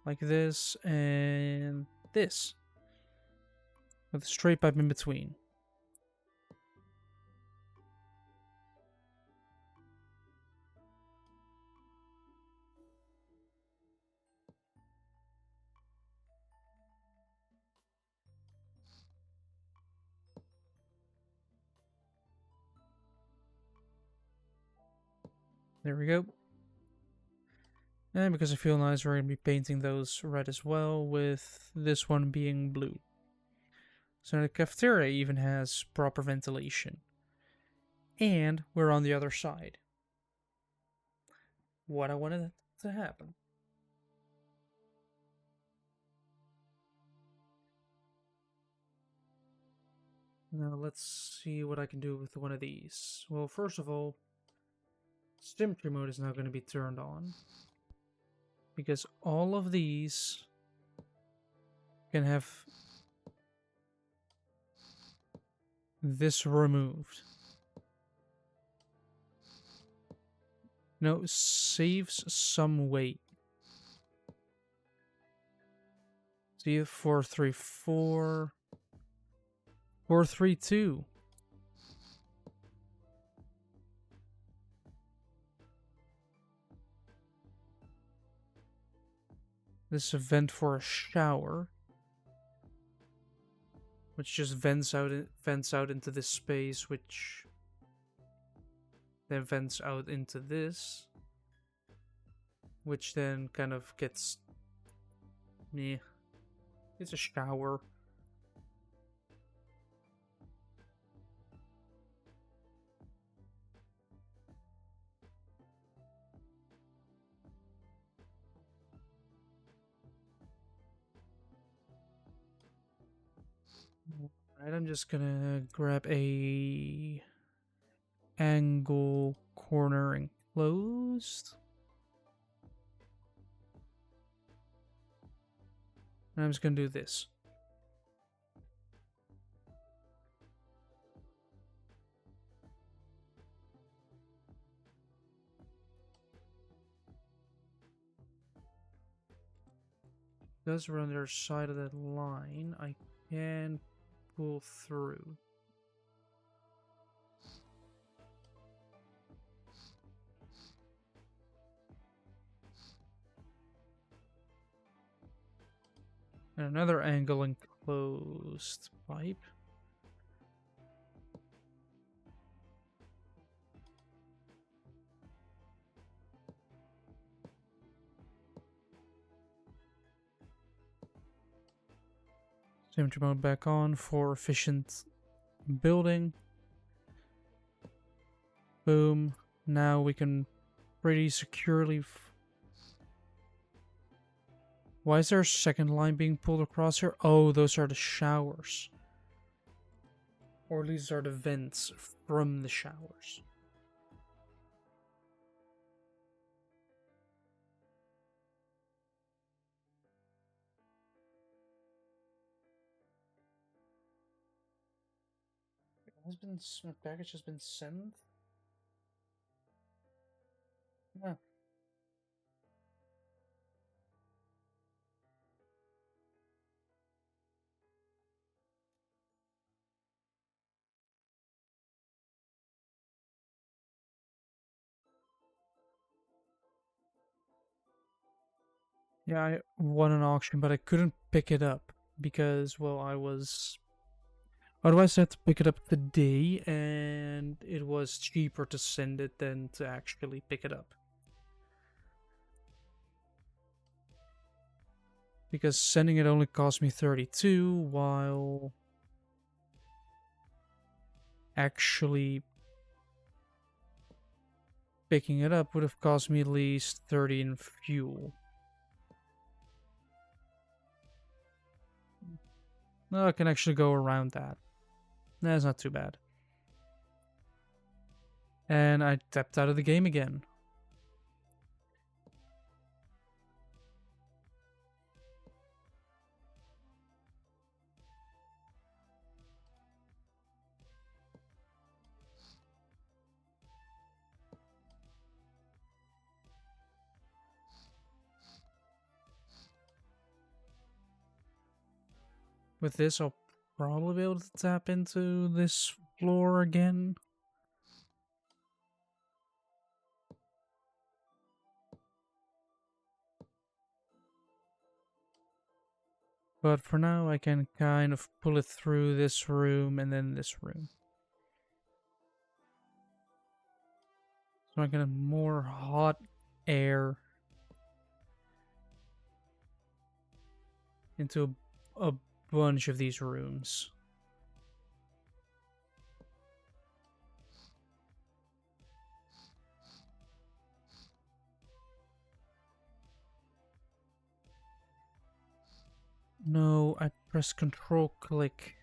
Like this, and this. With a straight pipe in between. There we go. And because I feel nice, we're going to be painting those red as well, with this one being blue. So the cafeteria even has proper ventilation. And we're on the other side. What I wanted to happen. Now let's see what I can do with one of these. Well, first of all, Symmetry mode is now going to be turned on. Because all of these can have this removed. No, saves some weight. See, 434, 432. This is a vent for a shower, which just vents out into this space, which then vents out into this, which then kind of gets meh. It's a shower. Alright, I'm just gonna grab a angle corner enclosed. And I'm just gonna do this. Because we're on the other side of that line, I can pull through. And another angle enclosed pipe. Symmetry mode back on for efficient building. Boom. Now we can pretty securely... Why is there a second line being pulled across here? Oh, those are the showers. Or these are the vents from the showers. My package has been sent? Yeah. Yeah, I won an auction, but I couldn't pick it up because, well, I was... Otherwise, I had to pick it up today, and it was cheaper to send it than to actually pick it up. Because sending it only cost me 32, while actually picking it up would have cost me at least 30 in fuel. No, I can actually go around that. That's not too bad. And I tapped out of the game again. With this, I'll probably be able to tap into this floor again. But for now, I can kind of pull it through this room and then this room. So I can have more hot air into a bunch of these rooms. No, I press control click.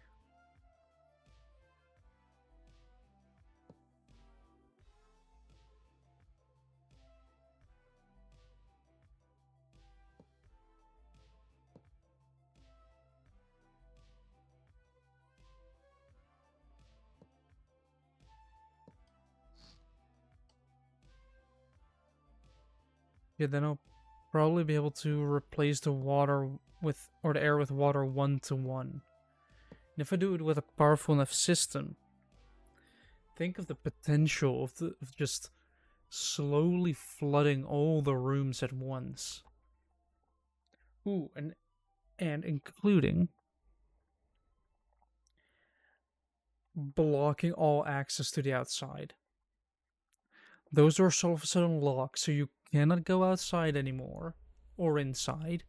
Yeah, then I'll probably be able to replace the water with, or the air with water 1-to-1. And if I do it with a powerful enough system, think of the potential of just slowly flooding all the rooms at once. Ooh, and including blocking all access to the outside. those doors all of a sudden lock, so you cannot go outside anymore or inside,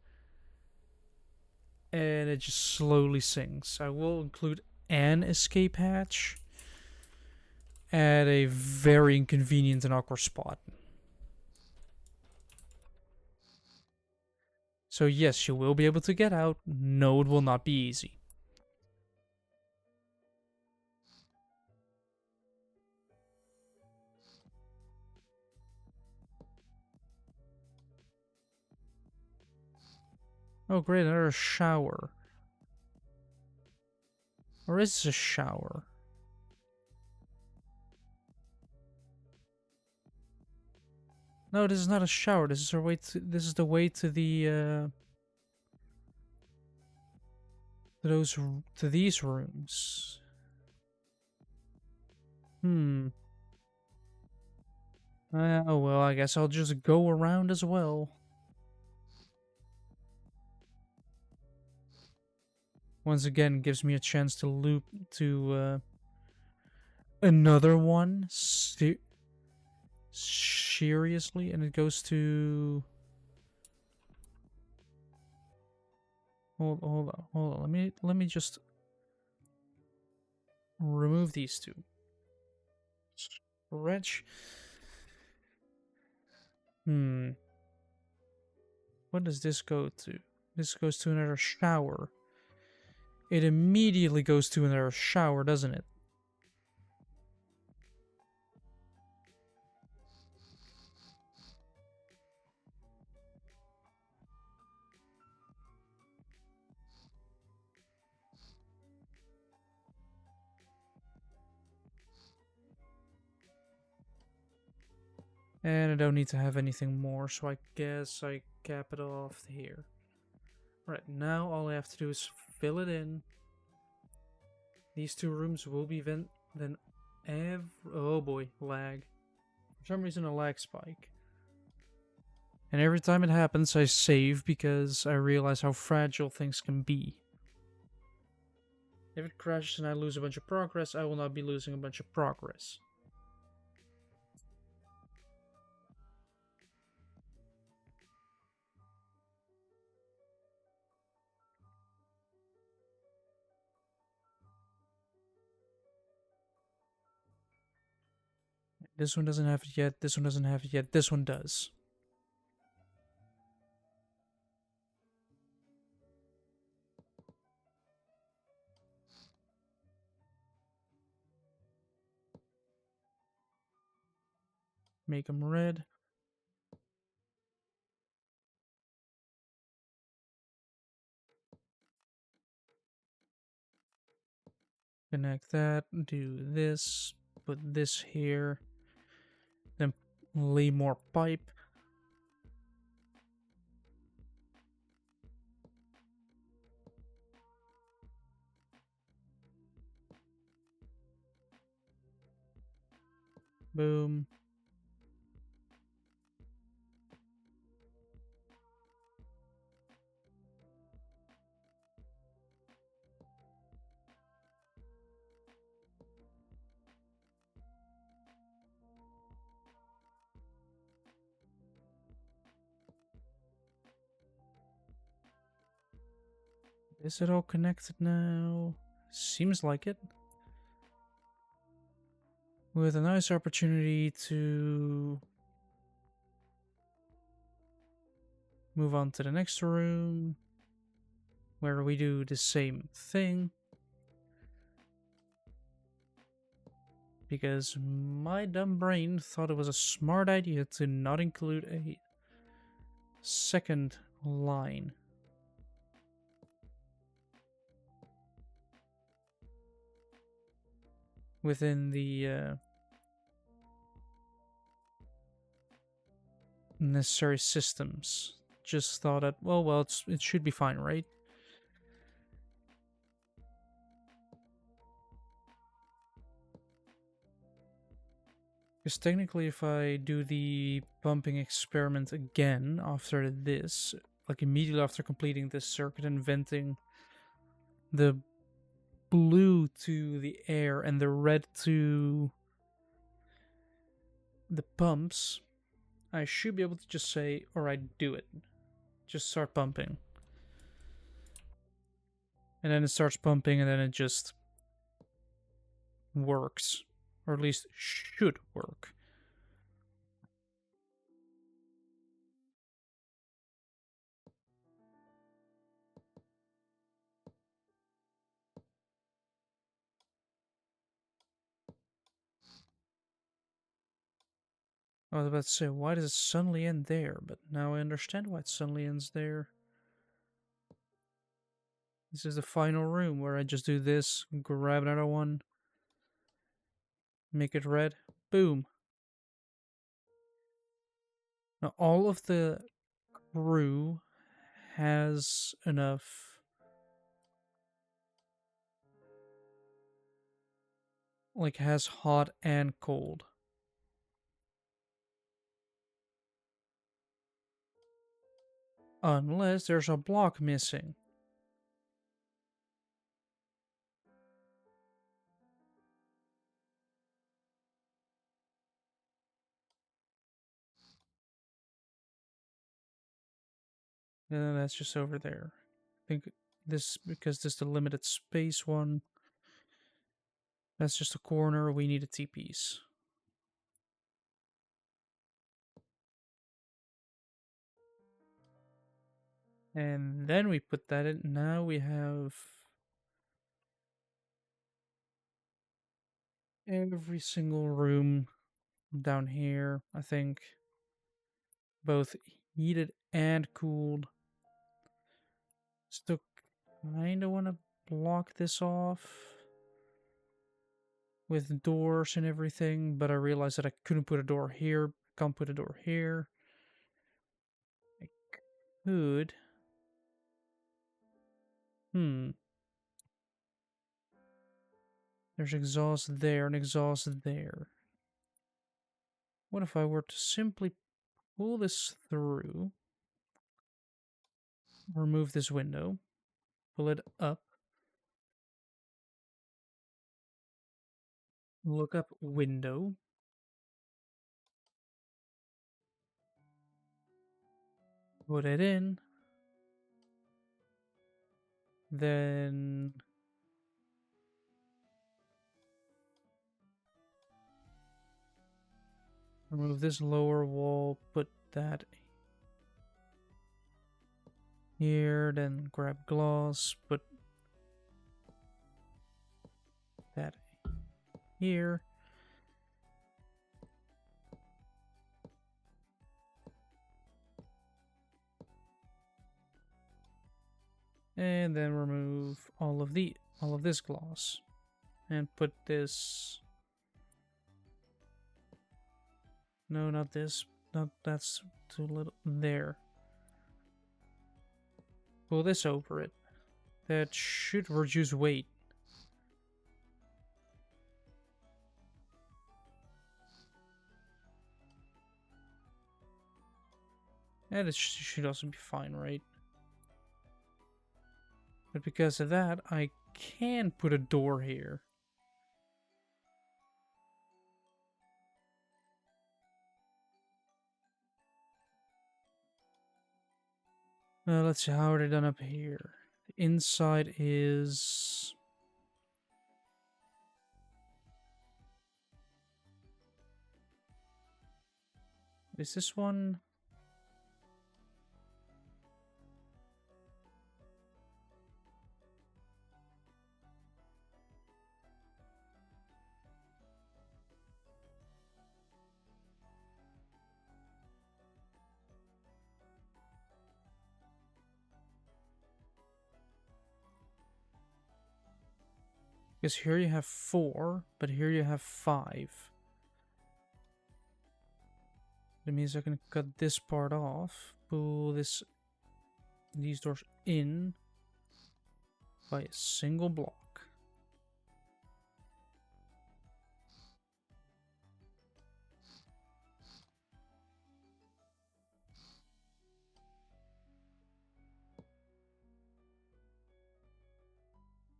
and it just slowly sinks. I will include an escape hatch at a very inconvenient and awkward spot. So yes, you will be able to get out. No, it will not be easy. Oh great, another shower. Or is this a shower? No, this is not a shower. This is our way to. This is the way to the to these rooms. Hmm. Oh well, I guess I'll just go around as well. Once again, gives me a chance to loop to another one. Seriously, and it goes to. Hold on. Let me just remove these two. Stretch. What does this go to? This goes to another shower. It immediately goes to another shower, doesn't it? And I don't need to have anything more, so I guess I cap it off here. Right, now all I have to do is fill it in. These two rooms will be then oh boy, lag. For some reason a lag spike. And every time it happens I save because I realize how fragile things can be. If it crashes and I lose a bunch of progress, I will not be losing a bunch of progress. This one doesn't have it yet, this one doesn't have it yet, this one does. Make them red. Connect that, do this, put this here, then lay more pipe. Boom. Is it all connected now? Seems like it. With a nice opportunity to move on to the next room, where we do the same thing. Because my dumb brain thought it was a smart idea to not include a second line. Within the necessary systems. Just thought that, well, it should be fine, right? Because technically if I do the pumping experiment again after this, like immediately after completing this circuit and venting the blue to the air and the red to the pumps, I should be able to just say, alright, do it. Just start pumping. And then it starts pumping, and then it just works. Or at least should work. I was about to say, why does it suddenly end there? But now I understand why it suddenly ends there. This is the final room where I just do this, grab another one, make it red, boom. Now all of the crew has enough, like has hot and cold. Unless there's a block missing. And that's just over there. I think this, because this is the limited space one. That's just a corner, we need a T-piece. And then we put that in. Now we have every single room down here, I think. Both heated and cooled. Still kinda wanna block this off with doors and everything, but I realized that I couldn't put a door here, can't put a door here. I could. There's exhaust there and exhaust there. What if I were to simply pull this through, remove this window, pull it up, look up window, put it in, then remove this lower wall, put that here, then grab gloss, put that here. And then remove all of this gloss. And put this. No, not this. Not that's too little. There. Pull this over it. That should reduce weight. And it should also be fine, right? But because of that, I can put a door here. Let's see, how are they done up here? The inside is... Is this one? Because here you have 4, but here you have 5. That means I can cut this part off, pull these doors in by a single block.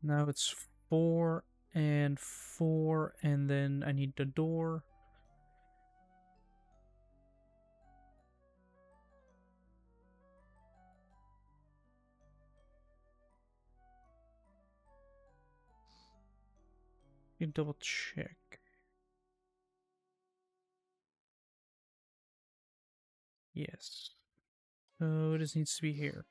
Now it's 4 and 4, and then I need the door. You double check. Yes. So this needs to be here.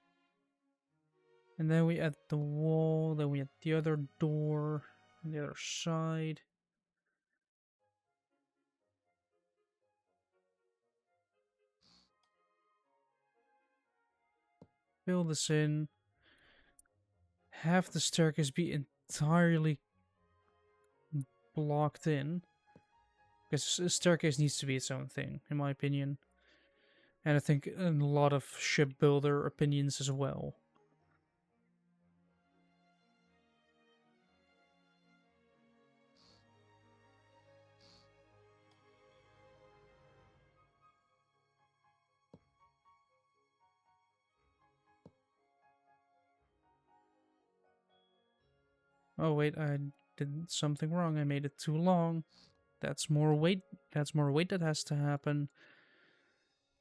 And then we add the wall, then we add the other door on the other side. Fill this in. Have the staircase be entirely blocked in. Because a staircase needs to be its own thing, in my opinion. And I think a lot of shipbuilder opinions as well. Oh wait, I did something wrong. I made it too long. That's more weight. That's more weight that has to happen.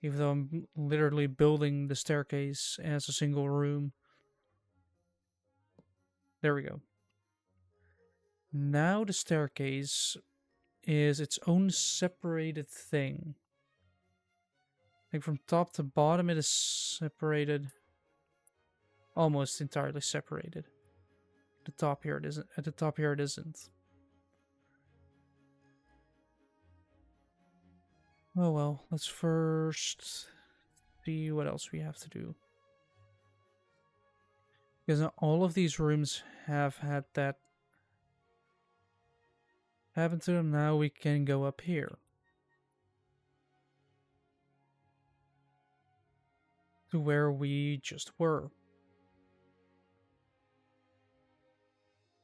Even though I'm literally building the staircase as a single room. There we go. Now the staircase is its own separated thing. Like from top to bottom it is separated. Almost entirely separated. The top here it isn't. At the top here it isn't. Oh well, let's first see what else we have to do. Because all of these rooms have had that happen to them. Now we can go up here. To where we just were.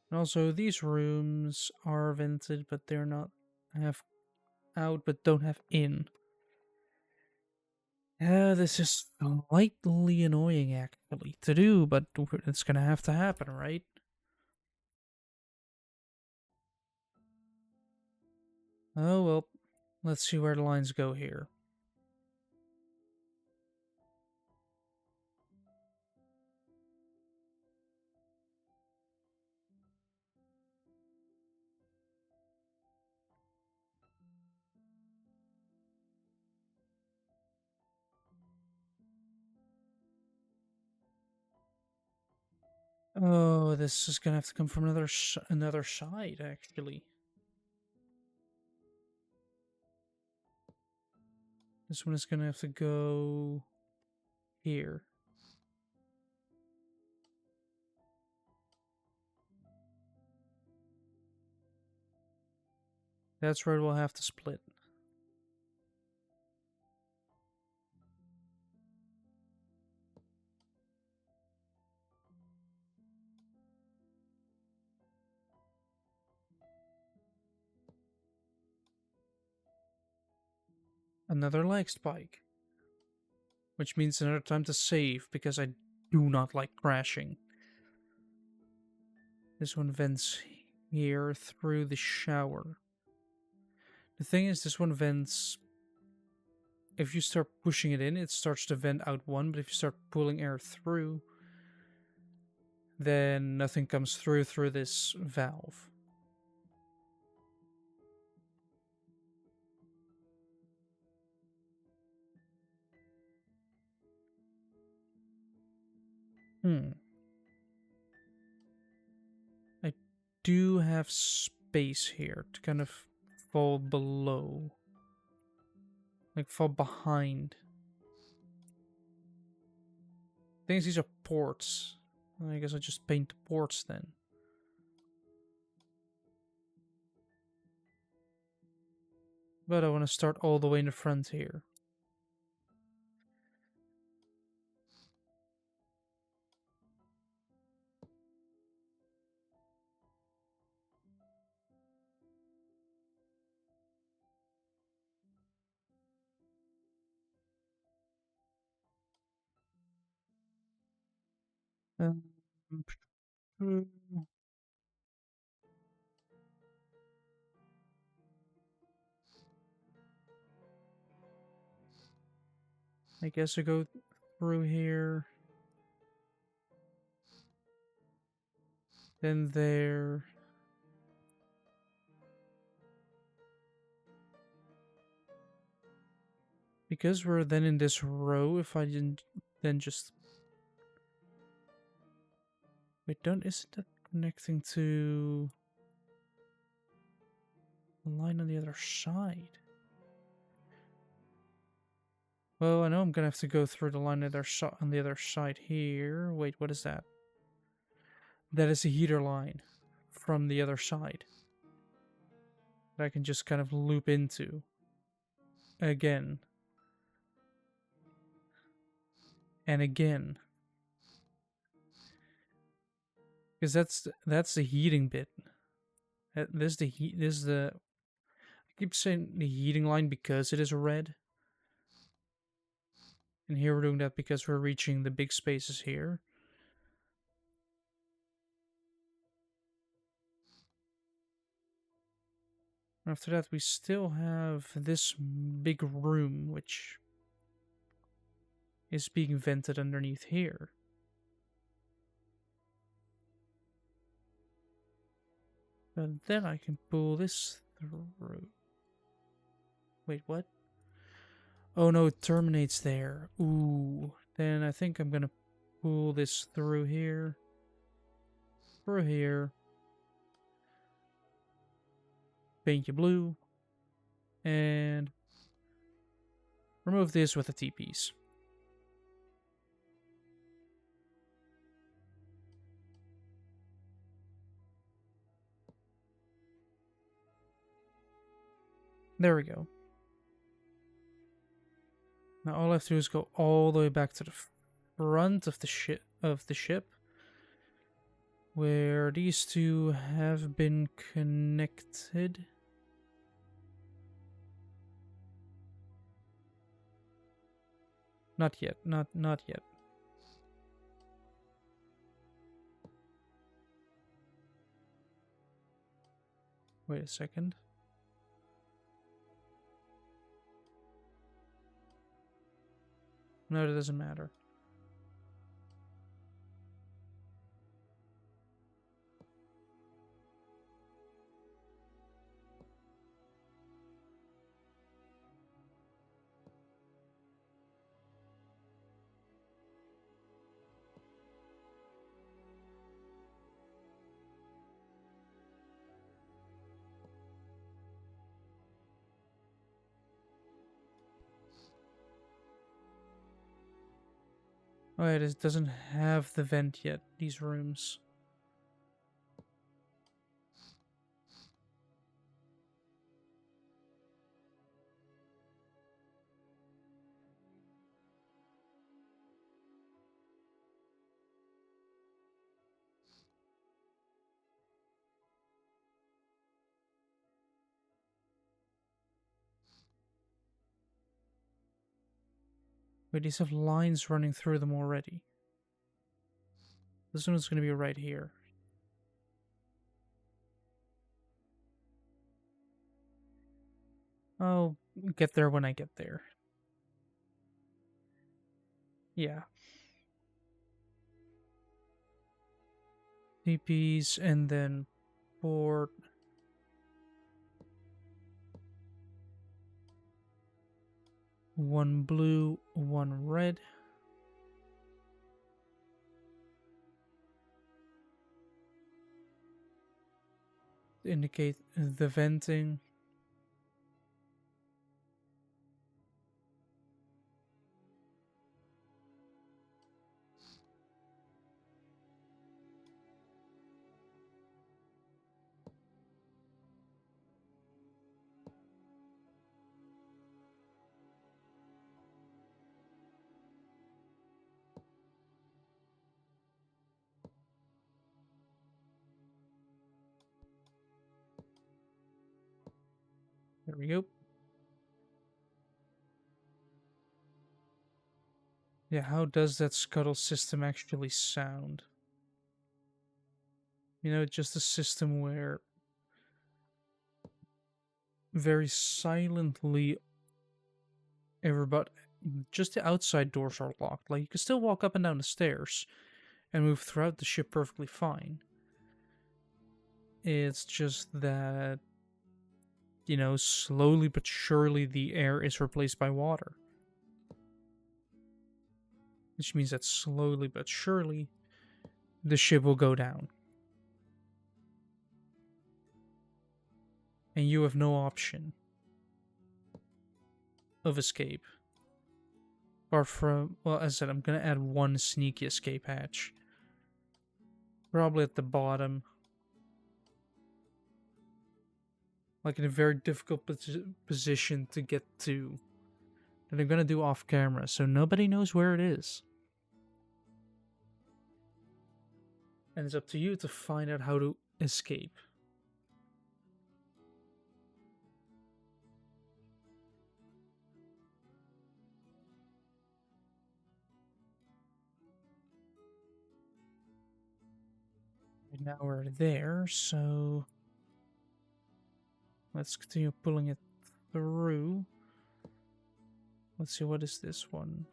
And also these rooms are vented, but they're not have out but don't have in. This is slightly annoying actually to do, but it's gonna have to happen, right? Oh well, let's see where the lines go here. Oh, this is gonna have to come from another side actually. This one is gonna have to go here. That's where we'll have to split. Another lag spike. Which means another time to save, because I do not like crashing. This one vents here through the shower. The thing is, this one vents... If you start pushing it in, it starts to vent out one, but if you start pulling air through, then nothing comes through this valve. I do have space here to kind of fall below. Like, fall behind. Things these are ports. I guess I just paint the ports then. But I want to start all the way in the front here. Um, I guess I go through here. Then there. Because we're then in this row, if I didn't then just... Wait, isn't that connecting to the line on the other side? Well, I know I'm gonna have to go through the line on the other side here. Wait, what is that? That is a heater line from the other side that I can just kind of loop into again and again, because that's the heating bit. This is the heat. This is the... I keep saying the heating line because it is red, and here we're doing that because we're reaching the big spaces here. After that, we still have this big room, which is being vented underneath here. And then I can pull this through. Wait, what? Oh no, it terminates there. Ooh. Then I think I'm gonna pull this through here. Through here. Paint you blue. And remove this with the TPs. There we go. Now all I have to do is go all the way back to the front of the ship, where these two have been connected. Not yet. Not yet. Wait a second. No, it doesn't matter. Oh, it doesn't have the vent yet, these rooms. Wait, these have lines running through them already. This one's gonna be right here. I'll get there when I get there. Yeah. TPs and then port. One blue, one red. Indicate the venting. There we go. Yeah, how does that scuttle system actually sound? You know, just a system where very silently everybody, just the outside doors are locked. Like, you can still walk up and down the stairs and move throughout the ship perfectly fine. It's just that, you know, slowly but surely the air is replaced by water. which means that slowly but surely the ship will go down. And you have no option of escape. Apart from, well, as I said, I'm gonna add one sneaky escape hatch. Probably at the bottom. Like in a very difficult position to get to. That I'm gonna do off camera, so nobody knows where it is. And it's up to you to find out how to escape. And now we're there, so let's continue pulling it through. Let's see, what is this one?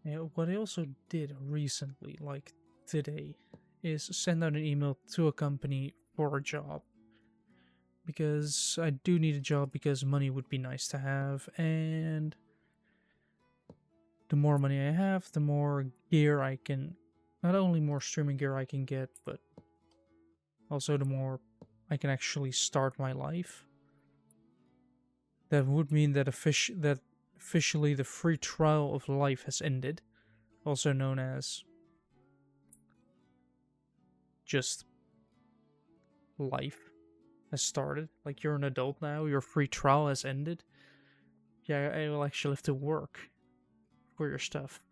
Yeah, what I also did recently, like today, is send out an email to a company for a job. Because I do need a job because money would be nice to have, and the more money I have, the more gear I can, not only more streaming gear I can get, but also the more I can actually start my life. That would mean that officially the free trial of life has ended, also known as just life has started. Like, you're an adult now, your free trial has ended. Yeah, I will actually have to work for your stuff.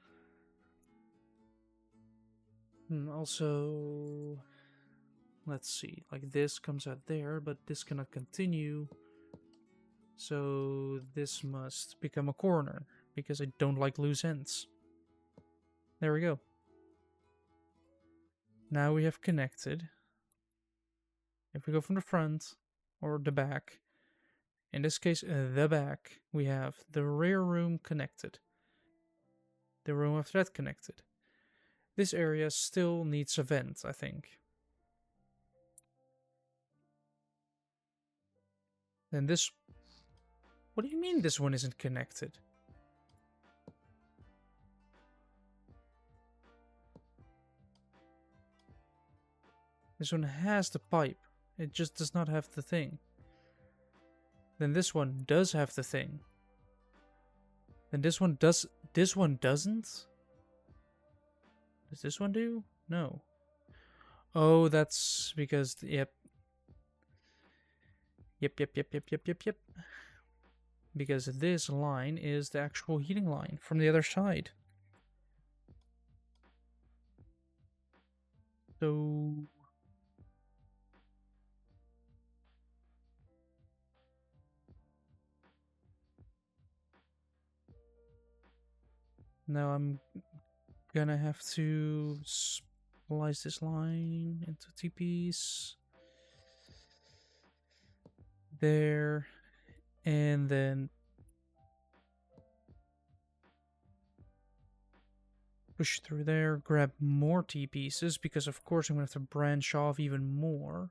Also, let's see, like this comes out there, but this cannot continue. So this must become a corner, because I don't like loose ends. There we go. Now we have connected. If we go from the front or the back, in this case the back, we have the rear room connected. The room after that connected. This area still needs a vent, I think. Then this... What do you mean this one isn't connected? This one has the pipe. It just does not have the thing. Then this one does have the thing. Then this one does... This one doesn't? Does this one do? No. Oh, that's because... Yep. Yep. Because this line is the actual heating line from the other side. So... Now I'm gonna have to splice this line into TPs. There. And then push through there, grab more T-pieces, because of course I'm gonna have to branch off even more.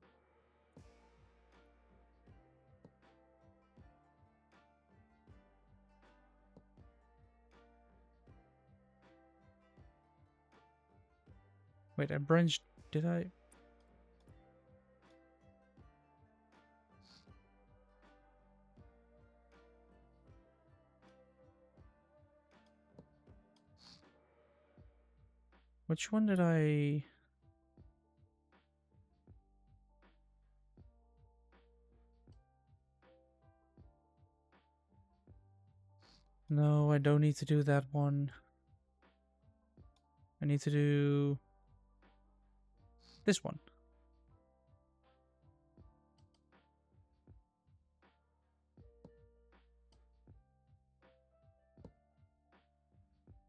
Wait, I branched... Did I? Which one did I... No, I don't need to do that one. I need to do... this one.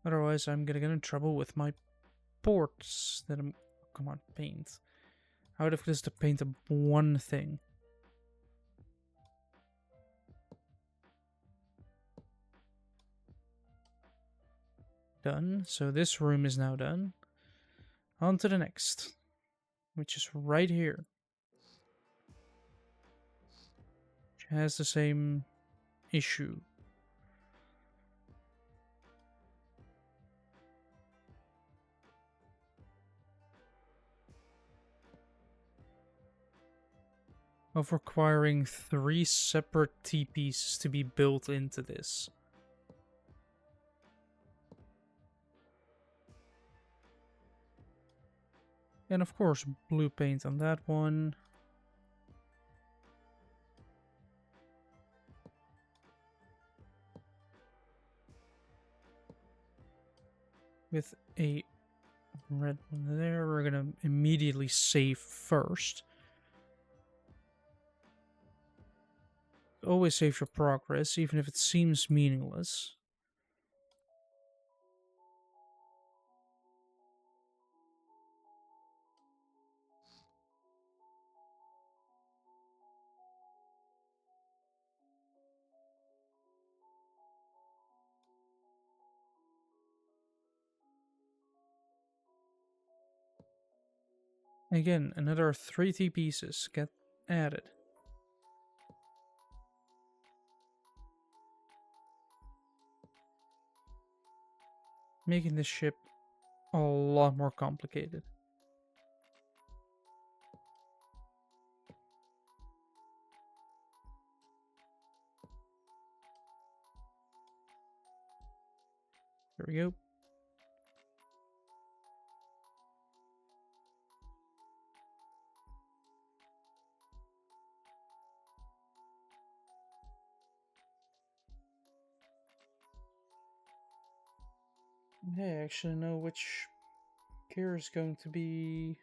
Otherwise, I'm gonna get in trouble with my ports that I'm come on, paint. How difficult is to paint one thing? Done. So this room is now done. On to the next, which is right here. Which has the same issue. Of requiring 3 separate TPs to be built into this. And of course, blue paint on that one. With a red one there, we're gonna immediately save first. Always save your progress, even if it seems meaningless. Again, another 3 T pieces get added. Making this ship a lot more complicated. There we go. Hey, I actually know which gear is going to be...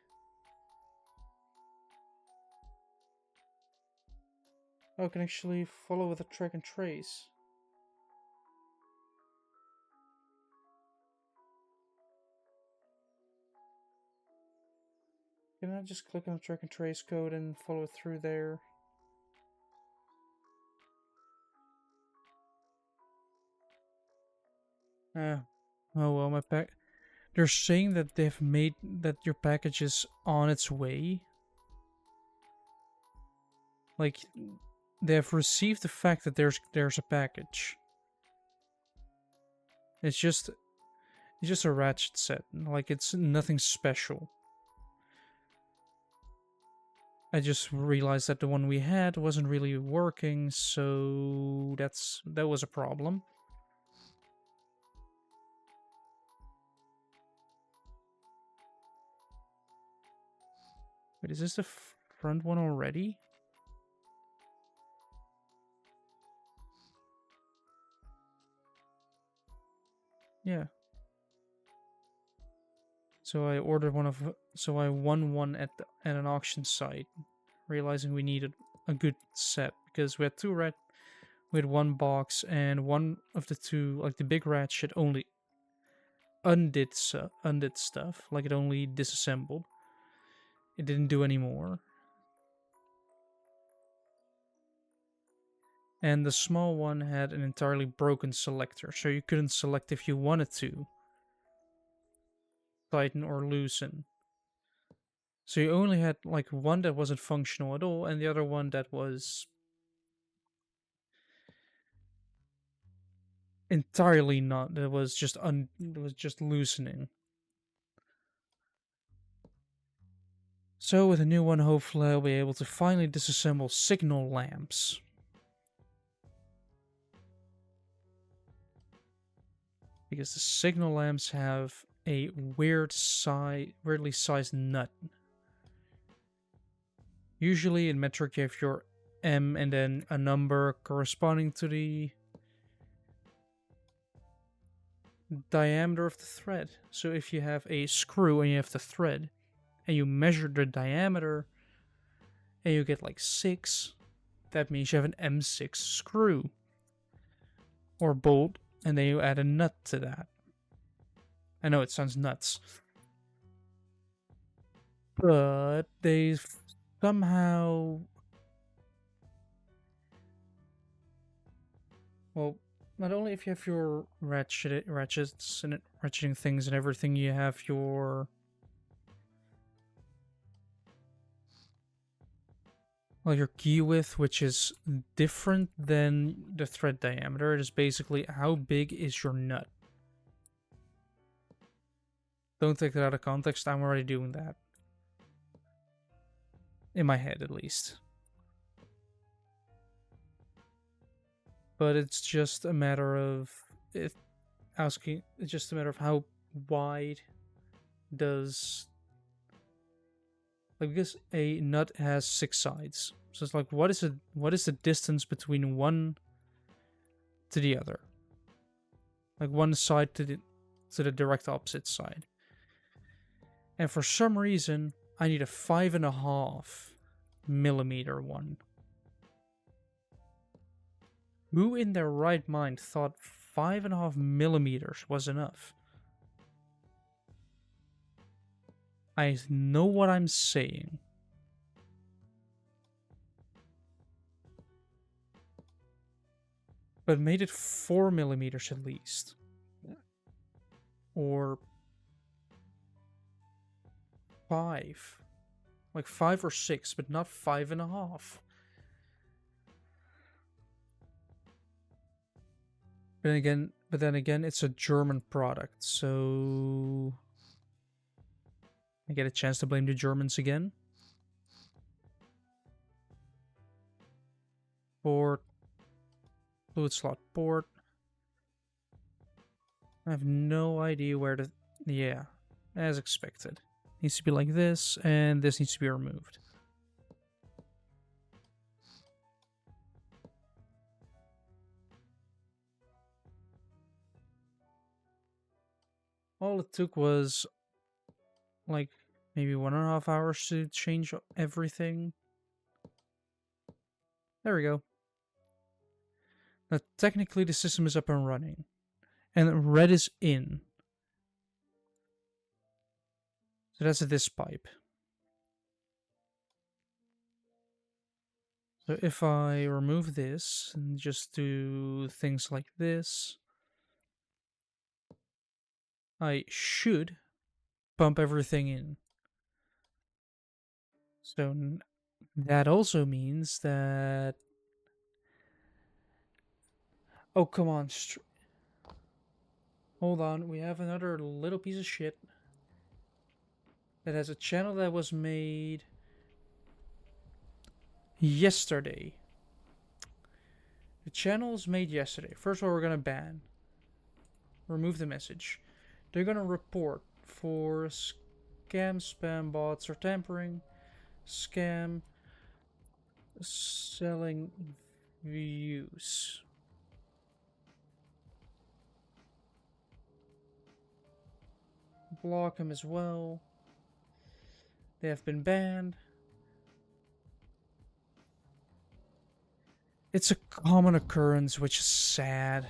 Oh, I can actually follow with a track and trace. Can I just click on the track and trace code and follow it through there? Oh well, my pack... They're saying that they've made that your package is on its way. Like, they have received the fact that there's a package. It's just a ratchet set. Like, it's nothing special. I just realized that the one we had wasn't really working, so that was a problem. Wait, is this the front one already? Yeah. So I ordered one of... So I won one at an auction site, realizing we needed a good set, because we had 2 red... We had 1 box, and one of the 2, like the big ratchet, only undid stuff. Like, it only disassembled. It didn't do any more. And the small one had an entirely broken selector, so you couldn't select if you wanted to tighten or loosen. So you only had like one that wasn't functional at all, and the other one that was entirely not. That was just loosening. So with a new one, hopefully I'll be able to finally disassemble signal lamps. Because the signal lamps have a weirdly sized nut. Usually in metric you have your M and then a number corresponding to the diameter of the thread. So if you have a screw and you have the thread, and you measure the diameter, and you get like 6, that means you have an M6 screw. Or bolt, and then you add a nut to that. I know it sounds nuts. But they somehow... Well, not only if you have your ratchets and ratcheting things and everything, you have your... Well, your key width, which is different than the thread diameter. It is basically how big is your nut. Don't take that out of context. I'm already doing that. In my head, at least. But it's just a matter of... It's just a matter of how wide does... Like, because a nut has 6 sides. So it's like, what is the distance between one to the other? Like, one side to the direct opposite side. And for some reason, I need a 5.5 millimeter one. Who in their right mind thought 5.5 millimeters was enough? I know what I'm saying. But made it 4 millimeters at least. Or 5. Like 5 or 6, but not 5.5. But then again, it's a German product, so I get a chance to blame the Germans again. Port. Fluid slot port. I have no idea where to... Yeah, as expected. Needs to be like this, and this needs to be removed. All it took was like maybe 1.5 hours to change everything. There we go. Now, technically, the system is up and running. And red is in. So that's this pipe. So if I remove this and just do things like this, I should pump everything in. So that also means that... Oh, come on. Hold on, we have another little piece of shit that has a channel that was made yesterday. The channel was made yesterday. First of all, we're gonna ban. Remove the message. They're gonna report for scam, spam, bots, or tampering. Scam, selling views. Block them as well. They have been banned. It's a common occurrence, which is sad.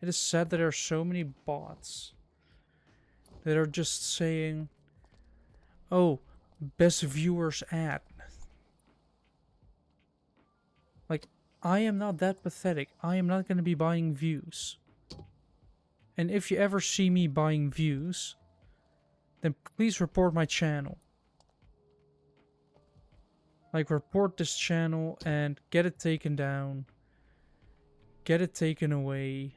It is sad that there are so many bots that are just saying, oh, best viewers ad. Like, I am not that pathetic. I am not going to be buying views. And if you ever see me buying views, then please report my channel. Like, report this channel and get it taken down. Get it taken away.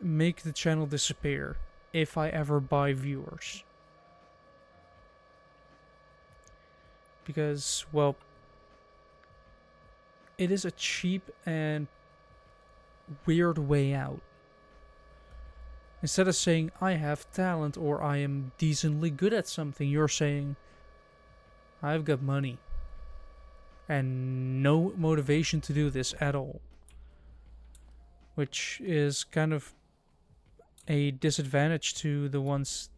Make the channel disappear if I ever buy viewers. Because, well, it is a cheap and weird way out. Instead of saying, I have talent or I am decently good at something, you're saying, I've got money. And no motivation to do this at all. Which is kind of a disadvantage to the ones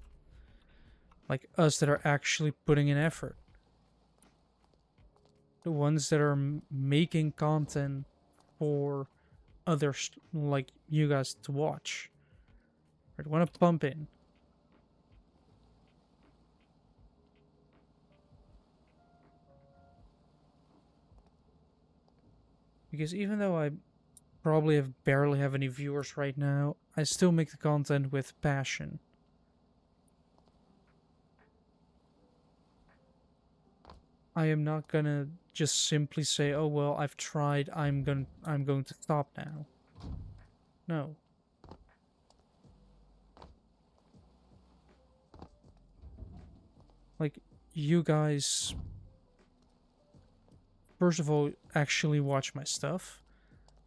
like us that are actually putting in effort. The ones that are making content for others like you guys to watch. I want to pump in. Because even though I probably barely have any viewers right now, I still make the content with passion. I am not gonna just simply say, "Oh well, I've tried. I'm going to stop now." No. Like, you guys, first of all, actually watch my stuff.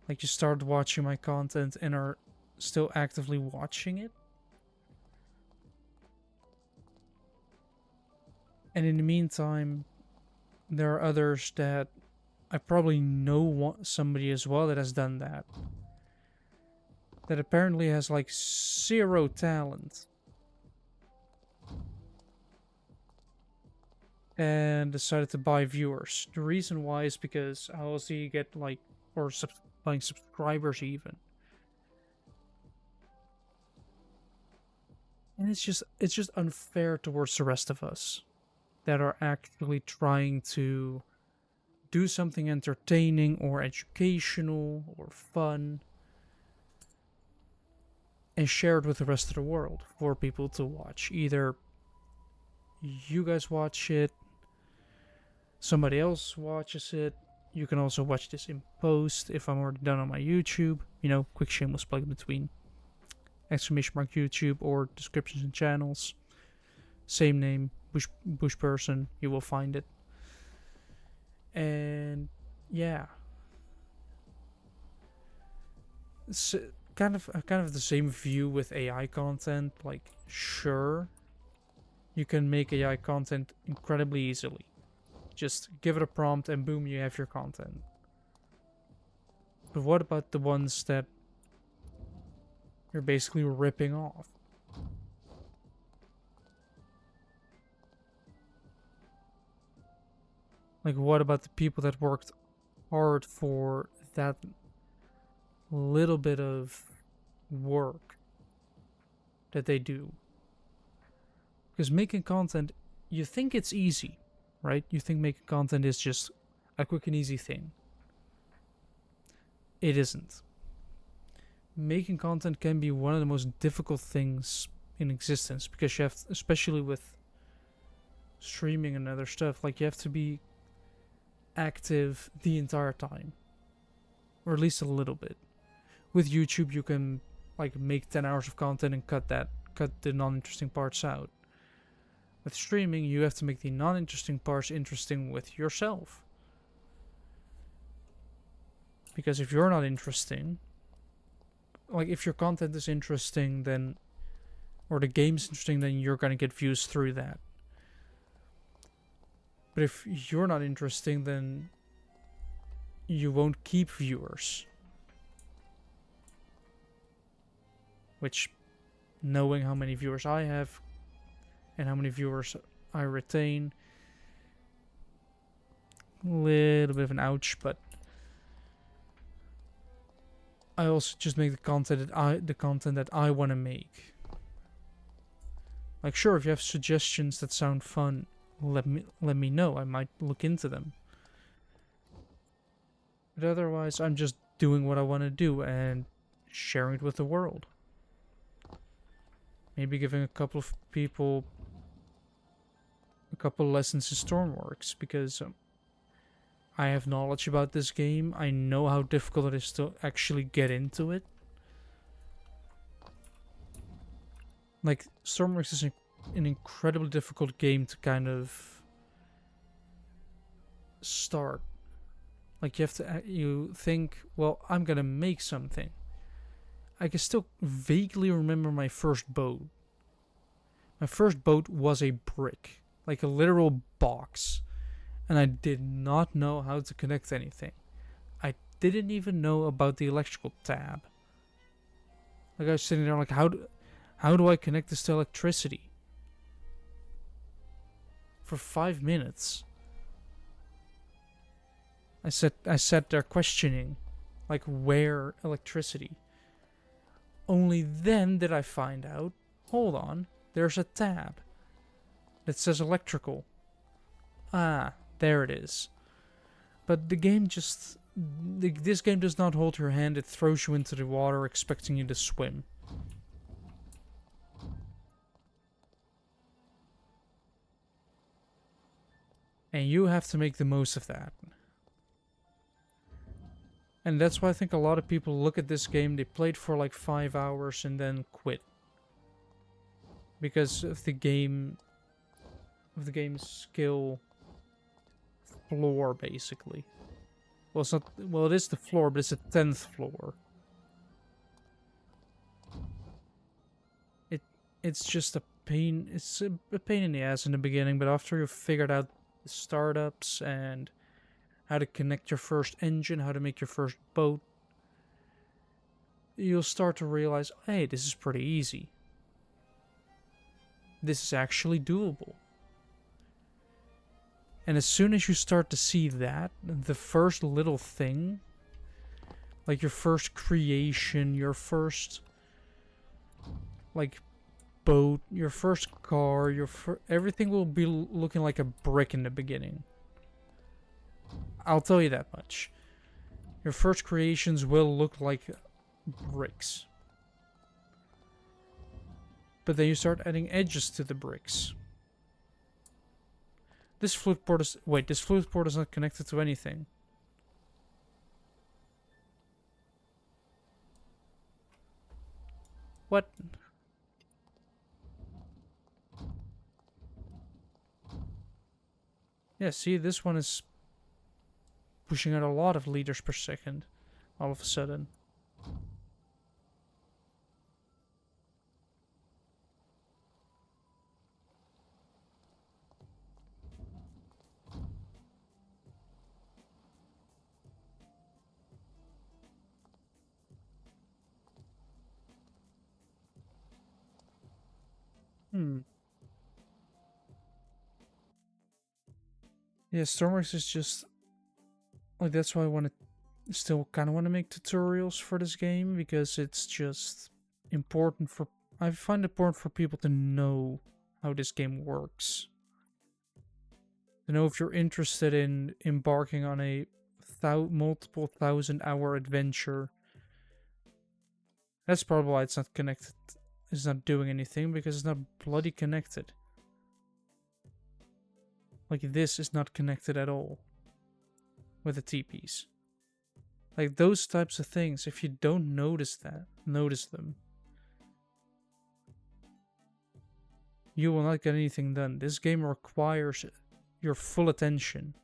Like, you start watching my content and are still actively watching it. And in the meantime, there are others that I probably know somebody as well that has done that. That apparently has like 0 talent. And decided to buy viewers. The reason why is because how else do you get like, or buying subscribers even? And it's just unfair towards the rest of us that are actually trying to do something entertaining or educational or fun and share it with the rest of the world for people to watch. Either you guys watch it, somebody else watches it. You can also watch this in post if I'm already done on my YouTube. You know, quick shameless plug in between. !YouTube or descriptions and channels. Same name, Bush person. You will find it. And yeah, it's kind of the same view with AI content. Like, sure, you can make AI content incredibly easily. Just give it a prompt and boom, you have your content. But what about the ones that you're basically ripping off? Like, what about the people that worked hard for that little bit of work that they do? Because making content, you think it's easy, right? You think making content is just a quick and easy thing. It isn't. Making content can be one of the most difficult things in existence, because you have, especially with streaming and other stuff, like, you have to be active the entire time, or at least a little bit. With YouTube, you can like make 10 hours of content and cut the non-interesting parts out. With streaming, you have to make the non-interesting parts interesting with yourself, because if you're not interesting, like, if your content is interesting, then, or the game's interesting, then you're gonna get views through that. But if you're not interesting, then you won't keep viewers. Which, knowing how many viewers I have and how many viewers I retain, a little bit of an ouch, but I also just make the content that I want to make. Like, sure, if you have suggestions that sound fun, let me know. I might look into them. But otherwise, I'm just doing what I want to do and sharing it with the world. Maybe giving a couple of people a couple lessons in Stormworks, because I have knowledge about this game. I know how difficult it is to actually get into it. Like, Stormworks is an incredibly difficult game to kind of start. Like, you think, well, I'm gonna make something. I can still vaguely remember my first boat. My first boat was a brick, like a literal box, and I did not know how to connect anything. I didn't even know about the electrical tab. Like, I was sitting there like, how do I connect this to electricity? For 5 minutes. I sat there questioning, like, where electricity. Only then did I find out, hold on, there's a tab that says electrical. Ah, there it is. But the game just this game does not hold your hand. It throws you into the water expecting you to swim. And you have to make the most of that. And that's why I think a lot of people look at this game, they play it for like 5 hours and then quit. Because of the game's skill floor, basically. Well, it's not, well, it is the floor, but it's a 10th floor. It's just a pain, it's a pain in the ass in the beginning, but after you've figured out the startups and how to connect your first engine, how to make your first boat, you'll start to realize, hey, this is pretty easy. This is actually doable. And as soon as you start to see that, the first little thing, like your first creation, your first, like, boat, your first car, everything will be looking like a brick in the beginning. I'll tell you that much. Your first creations will look like bricks. But then you start adding edges to the bricks. This flute port is... Wait, this flute port is not connected to anything. What? Yeah, see, this one is pushing out a lot of liters per second, all of a sudden. Yeah, Stormworks is just... Like, that's why I want to... Still kind of want to make tutorials for this game, because it's just important for... I find it important for people to know how this game works. To know if you're interested in embarking on a multiple 1,000-hour adventure. That's probably why it's not connected. It's not doing anything, because it's not bloody connected. Like, this is not connected at all with the TPs. Like, those types of things, if you don't notice them, you will not get anything done. This game requires your full attention.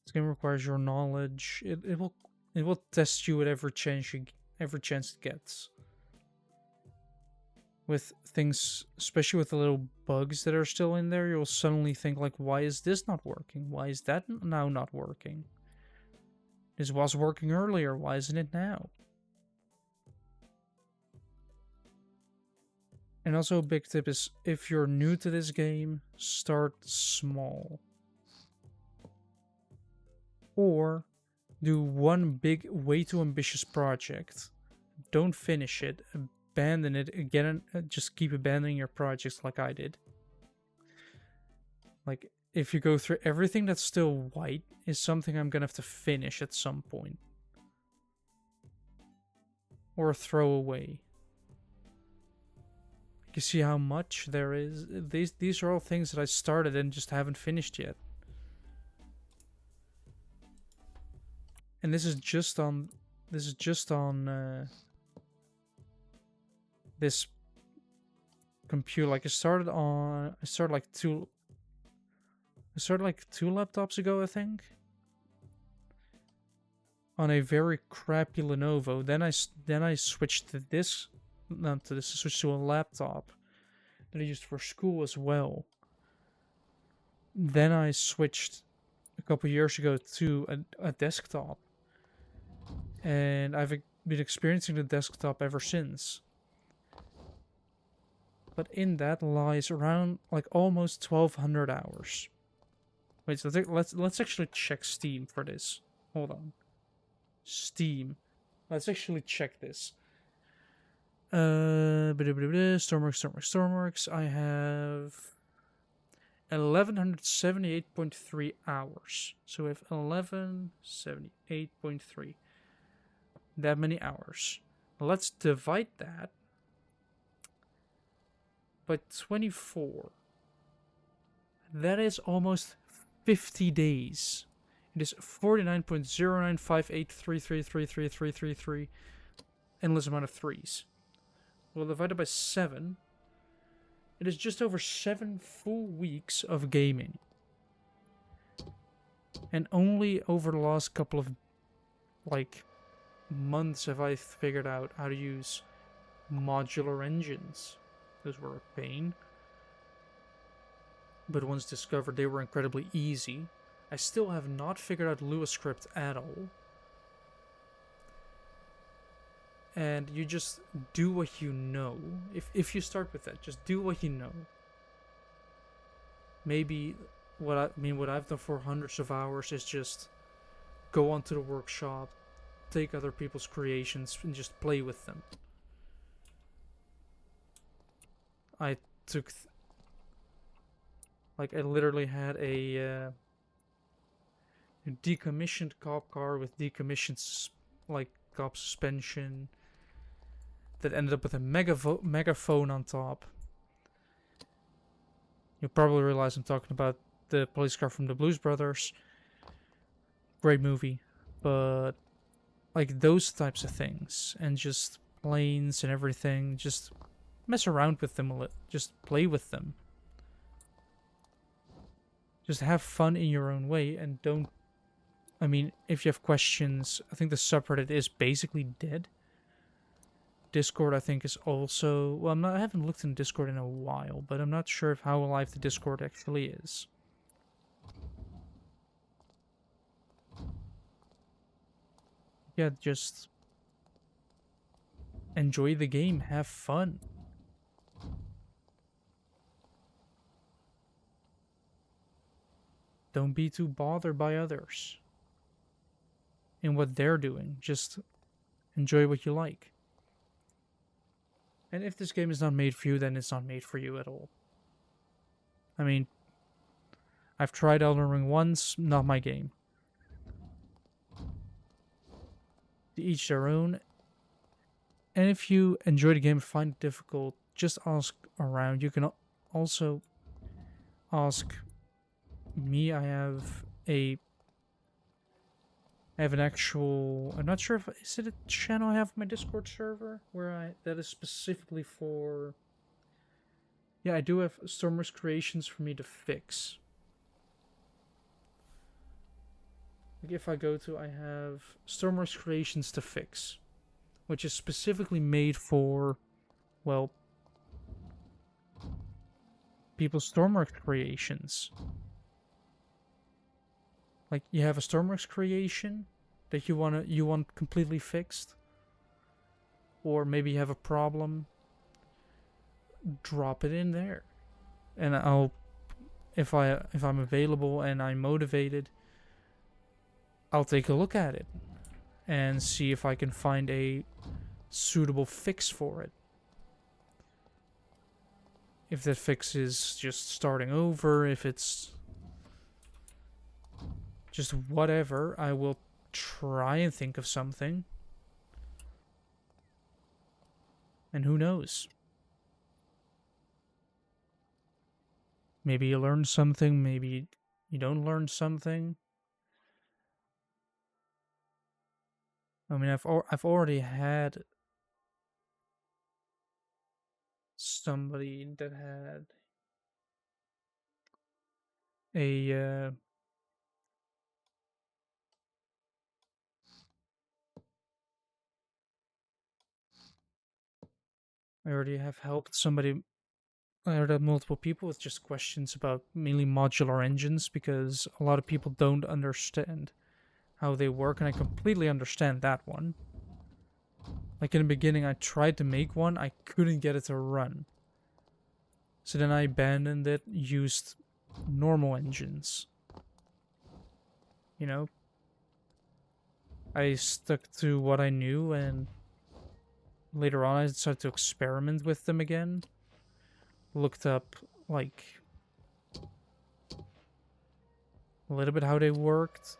This game requires your knowledge. It will test you at every chance it gets. With things, especially with the little bugs that are still in there, you'll suddenly think like, why is this not working? Why is that now not working? This was working earlier, why isn't it now? And also a big tip is, if you're new to this game, start small. Or do one big, way too ambitious project. Don't finish it, abandon it again, just keep abandoning your projects like I did. Like, if you go through everything that's still white, is something I'm gonna have to finish at some point. Or throw away. You see how much there is? These are all things that I started and just haven't finished yet. And this is just on this computer. Like, I started like two laptops ago, I think. On a very crappy Lenovo. Then I switched to this. Not to this. I switched to a laptop that I used for school as well. Then I switched a couple years ago to a desktop. And I've been experiencing the desktop ever since. But in that lies around like almost 1,200 hours. Wait, so let's actually check Steam for this. Hold on. Steam. Let's actually check this. Stormworks. I have 1178.3 hours. So we have 1178.3. That many hours. Let's divide that by 24. That is almost 50 days. It is 49.095833333333. Endless amount of threes. Well, divided by 7. It is just over 7 full weeks of gaming. And only over the last couple of, months have I figured out how to use modular engines. Those were a pain. But once discovered, they were incredibly easy. I still have not figured out Lua script at all. And you just do what you know. If you start with that, just do what you know. Maybe what I've done for hundreds of hours is just go onto the workshop, take other people's creations, and just play with them. I took... I literally had a decommissioned cop car with decommissioned, cop suspension that ended up with a megaphone on top. You'll probably realize I'm talking about the police car from the Blues Brothers. Great movie. But, those types of things, and just planes and everything, just mess around with them a little. Just play with them. Just have fun in your own way, and don't... if you have questions, I think the subreddit is basically dead. Discord, I think, is also... Well, I haven't looked in Discord in a while, but I'm not sure how alive the Discord actually is. Yeah, just... enjoy the game, have fun. Don't be too bothered by others and what they're doing. Just enjoy what you like. And if this game is not made for you, then it's not made for you at all. I've tried Elden Ring once, not my game. To each their own. And if you enjoy the game and find it difficult, just ask around. You can also ask me. I have an actual... I'm not sure if... Is it a channel I have on my Discord server? That is specifically for... Yeah, I do have Stormworks creations for me to fix. If I go to... I have Stormworks creations to fix. Which is specifically made for... Well... people's Stormworks creations. You have a Stormworks creation that you want completely fixed, or maybe you have a problem. Drop it in there, and I'll, if I'm available and I'm motivated, I'll take a look at it and see if I can find a suitable fix for it. If that fix is just starting over, if it's just whatever, I will try and think of something. And who knows? Maybe you learn something, maybe you don't learn something. I've already had somebody that had a I already have helped somebody. I already have multiple people with just questions about mainly modular engines, because a lot of people don't understand how they work, and I completely understand that one. In the beginning, I tried to make one, I couldn't get it to run. So then I abandoned it, used normal engines. I stuck to what I knew, and later on I decided to experiment with them again. Looked up, like, a little bit how they worked.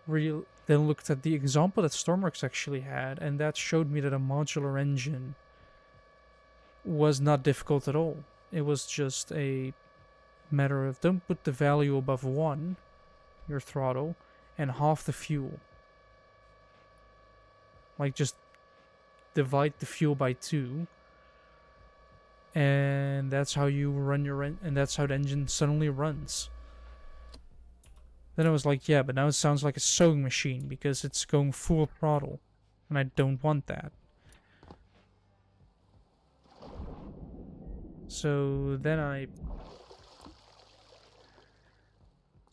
Then looked at the example that Stormworks actually had, and that showed me that a modular engine was not difficult at all. It was just a matter of don't put the value above 1, your throttle, and half the fuel. Like, just divide the fuel by 2, and that's how you run your and that's how the engine suddenly runs. Then I was like, yeah, but now it sounds like a sewing machine because it's going full throttle, and I don't want that. So then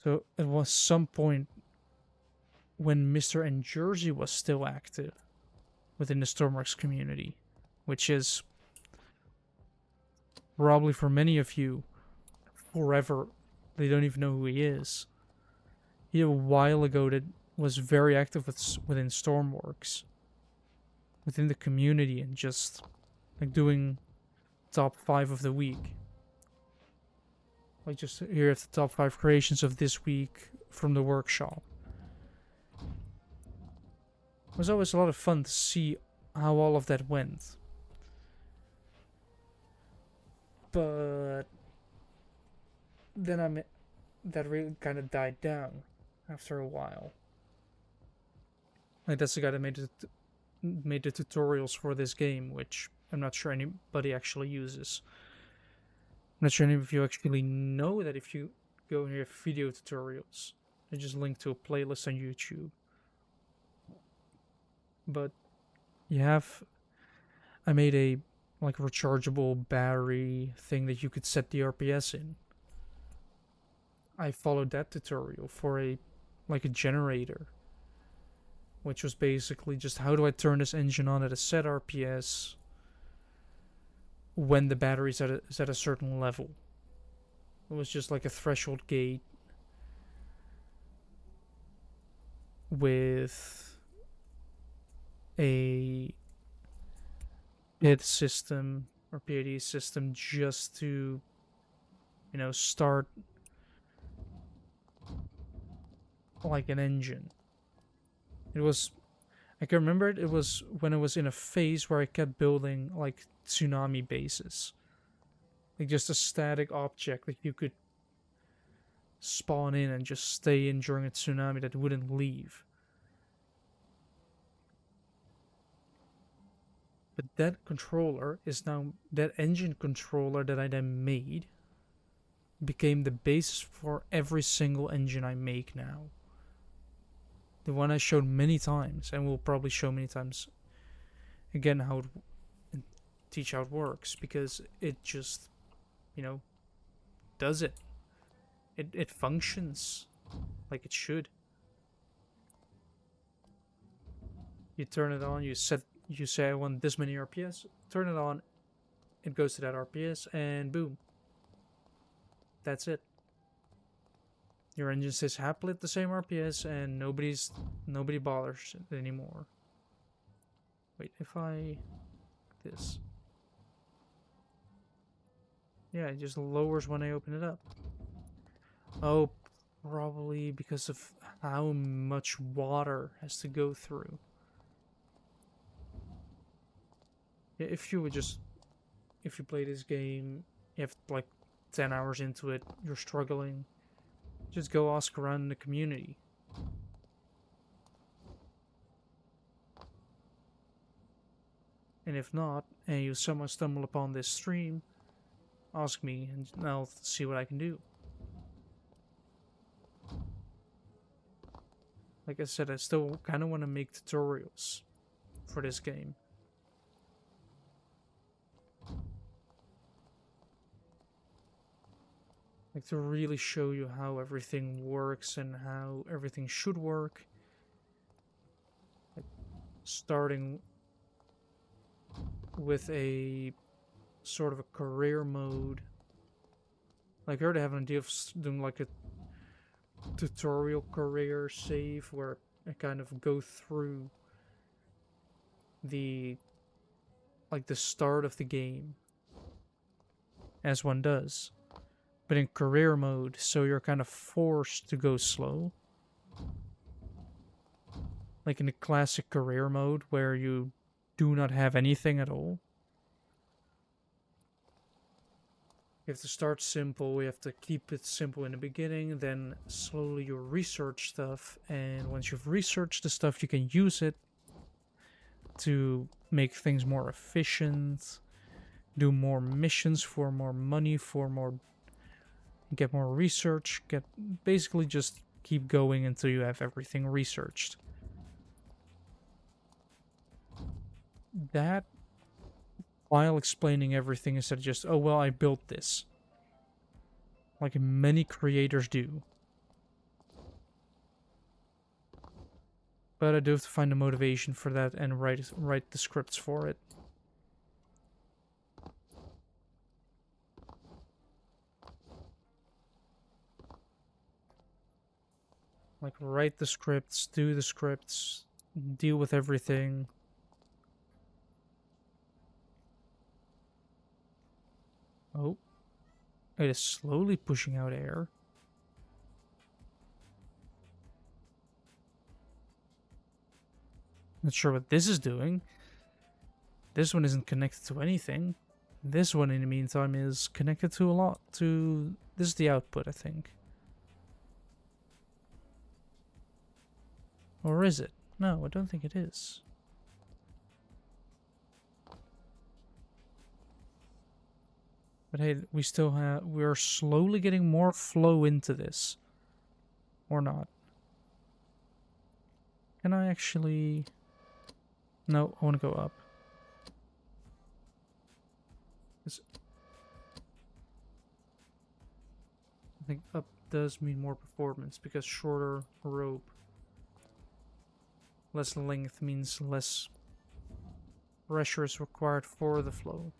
So it was some point when Mr. N Jersey was still active within the Stormworks community, which is probably for many of you forever. They don't even know who he is. He a while ago that was very active within Stormworks, within the community, and just like doing top 5 of the week. Like just here at the top 5 creations of this week from the workshop. It was always a lot of fun to see how all of that went. But then that really kind of died down after a while. Like that's the guy that made the tutorials for this game, which I'm not sure anybody actually uses. I'm not sure any of you actually know that if you go in here video tutorials, they just link to a playlist on YouTube. But you have, I made a like rechargeable battery thing that you could set the RPS in. I followed that tutorial for a generator, which was basically just how do I turn this engine on at a set RPS when the battery's at a certain level. It was just like a threshold gate with a PID system or PID system just to, you know, start like an engine. It was, I can remember it was when it was in a phase where I kept building like tsunami bases. Like just a static object that you could spawn in and just stay in during a tsunami that wouldn't leave. But that controller is now, that engine controller that I then made became the basis for every single engine I make now. The one I showed many times, and will probably show many times again how and teach how it works, because it just, you know, does it. It functions like it should. You turn it on, you say I want this many RPS, turn it on, it goes to that RPS, and boom. That's it. Your engine stays happily at the same RPS, and nobody bothers it anymore. Wait, if I this, yeah, it just lowers when I open it up. Oh, probably because of how much water has to go through. Yeah, if you play this game, you have like 10 hours into it, you're struggling, just go ask around in the community. And if not, and you somehow stumble upon this stream, ask me and I'll see what I can do. Like I said, I still kind of want to make tutorials for this game. Like to really show you how everything works and how everything should work. Like starting with a sort of a career mode. Like I already have an idea of doing like a tutorial career save where and kind of go through the start of the game as one does, but in career mode, so you're kind of forced to go slow. Like in a classic career mode where you do not have anything at all. You have to start simple, we have to keep it simple in the beginning, then slowly you research stuff, and once you've researched the stuff, you can use it to make things more efficient, do more missions for more money, get more research, basically just keep going until you have everything researched. That, while explaining everything instead of just, oh well, I built this, like many creators do. But I do have to find the motivation for that and write the scripts for it. Like, write the scripts, do the scripts, deal with everything. Oh. It is slowly pushing out air. Not sure what this is doing. This one isn't connected to anything. This one, in the meantime, is connected to a lot. This is the output, I think. Or is it? No, I don't think it is. But hey, we're slowly getting more flow into this. Or not. Can I actually... No, I want to go up. I think up does mean more performance, because shorter rope, less length means less pressure is required for the flow.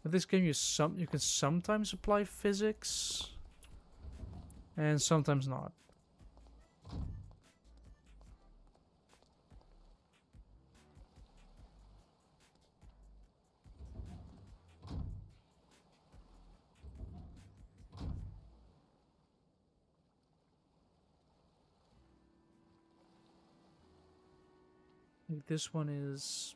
With this game, you can sometimes apply physics, and sometimes not. This one is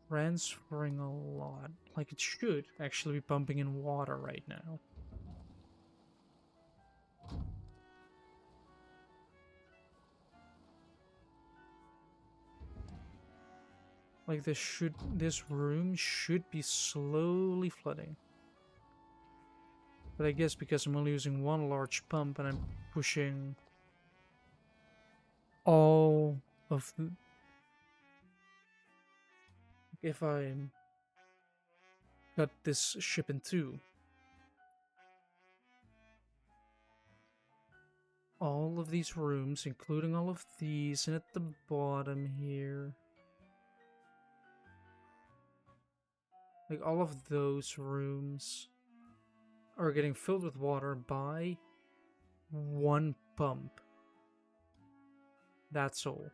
transferring a lot. Like, it should actually be pumping in water right now. Like, this room should be slowly flooding. But I guess because I'm only using one large pump and I'm pushing all of the... If I cut this ship in two, all of these rooms, including all of these, and at the bottom here, like all of those rooms are getting filled with water by one pump. That's all.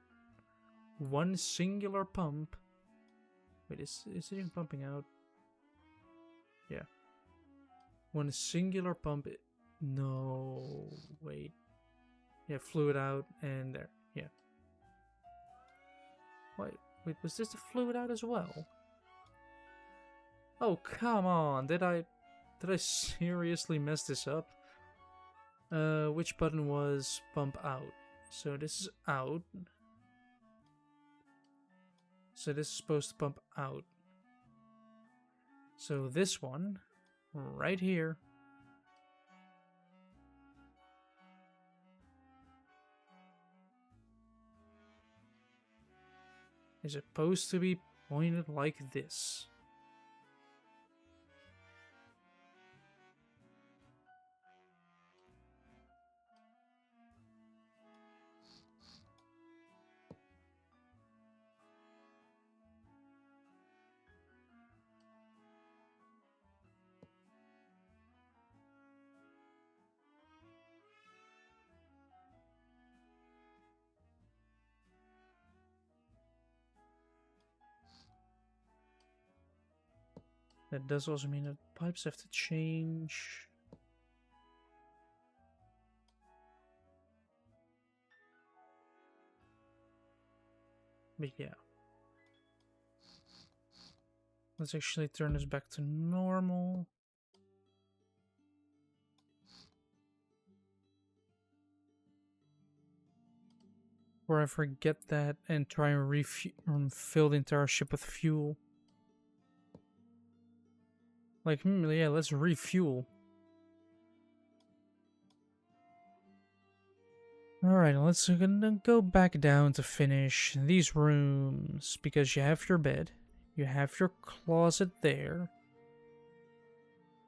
One singular pump. Wait, is it even pumping out? Yeah. One singular pump. No, wait. Yeah, fluid out and there. Yeah. Wait, was this the fluid out as well? Oh, come on. Did I seriously mess this up? Which button was pump out? So this is out. So this is supposed to pump out. So this one, right here, is supposed to be pointed like this. That does also mean that pipes have to change. But yeah. Let's actually turn this back to normal. Before I forget that and try and fill the entire ship with fuel. Like, yeah, let's refuel. Alright, let's gonna go back down to finish these rooms, because you have your bed, you have your closet there.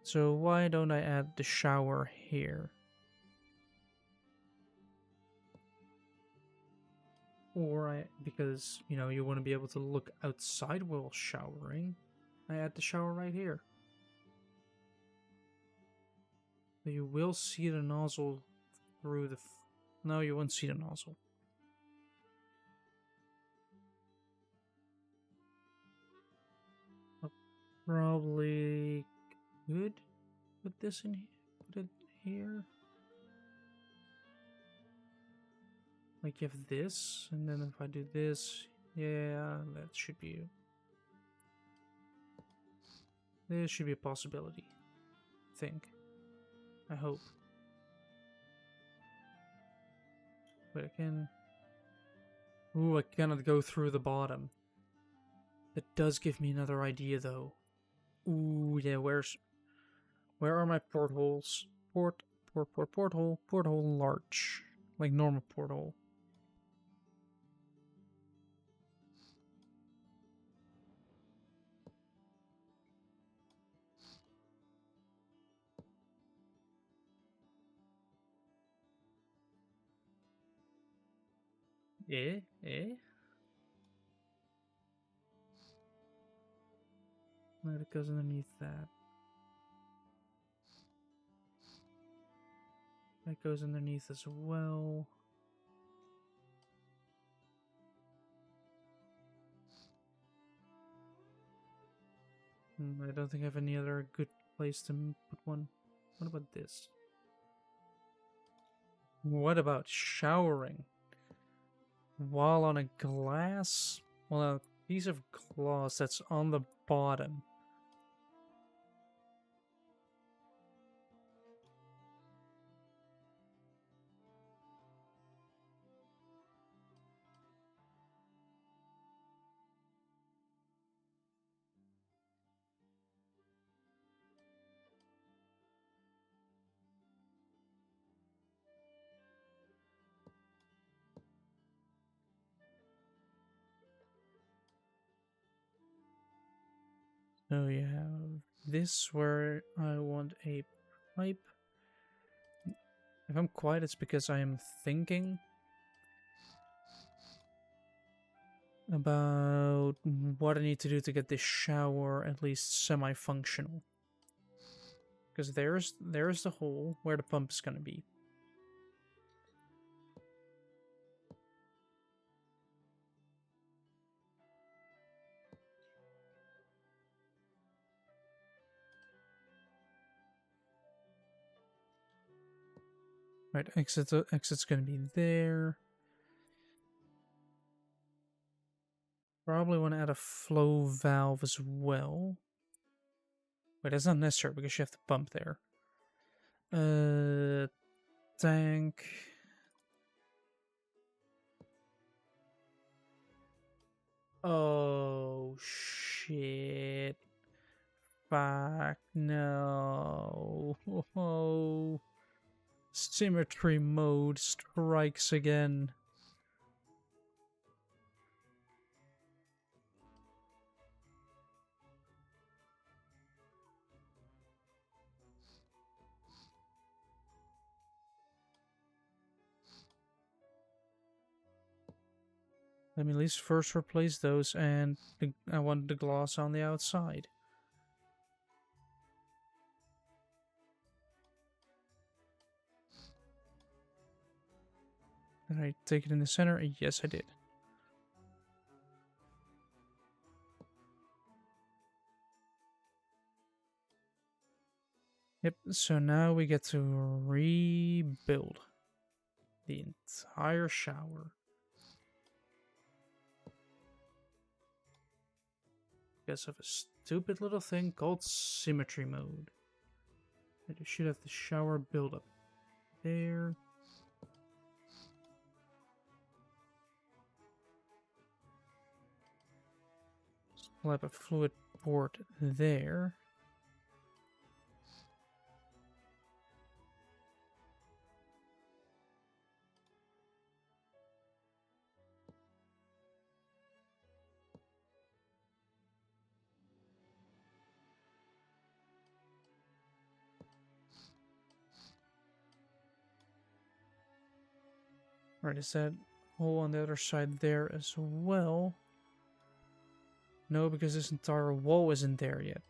So why don't I add the shower here? Or because, you know, you want to be able to look outside while showering, I add the shower right here. So you will see the nozzle through the... No, you won't see the nozzle. I'll probably could put this in here. Put it here. Like you have this, and then if I do this, yeah, that should be... This should be a possibility. I think. I hope. But I can... Ooh, I cannot go through the bottom. That does give me another idea, though. Ooh, yeah, where are my portholes? Porthole large. Like normal porthole. Eh? No, it goes underneath that. That goes underneath as well. I don't think I have any other good place to put one. What about this? What about showering? While on a glass? Well, a piece of glass that's on the bottom. So you have this where I want a pipe. If I'm quiet, it's because I am thinking about what I need to do to get this shower at least semi-functional. Because there's the hole where the pump is going to be. Right, exit's going to be there. Probably want to add a flow valve as well. Wait, that's not necessary because you have the pump there. Tank. Oh, shit. Fuck, no. Oh. Symmetry mode strikes again. Let me at least first replace those, and I want the glass on the outside. Did I take it in the center? Yes, I did. Yep, so now we get to rebuild the entire shower. Because of a stupid little thing called symmetry mode. And you should have the shower build up there. Slap a fluid port there. Right, is that hole on the other side there as well? No, because this entire wall isn't there yet.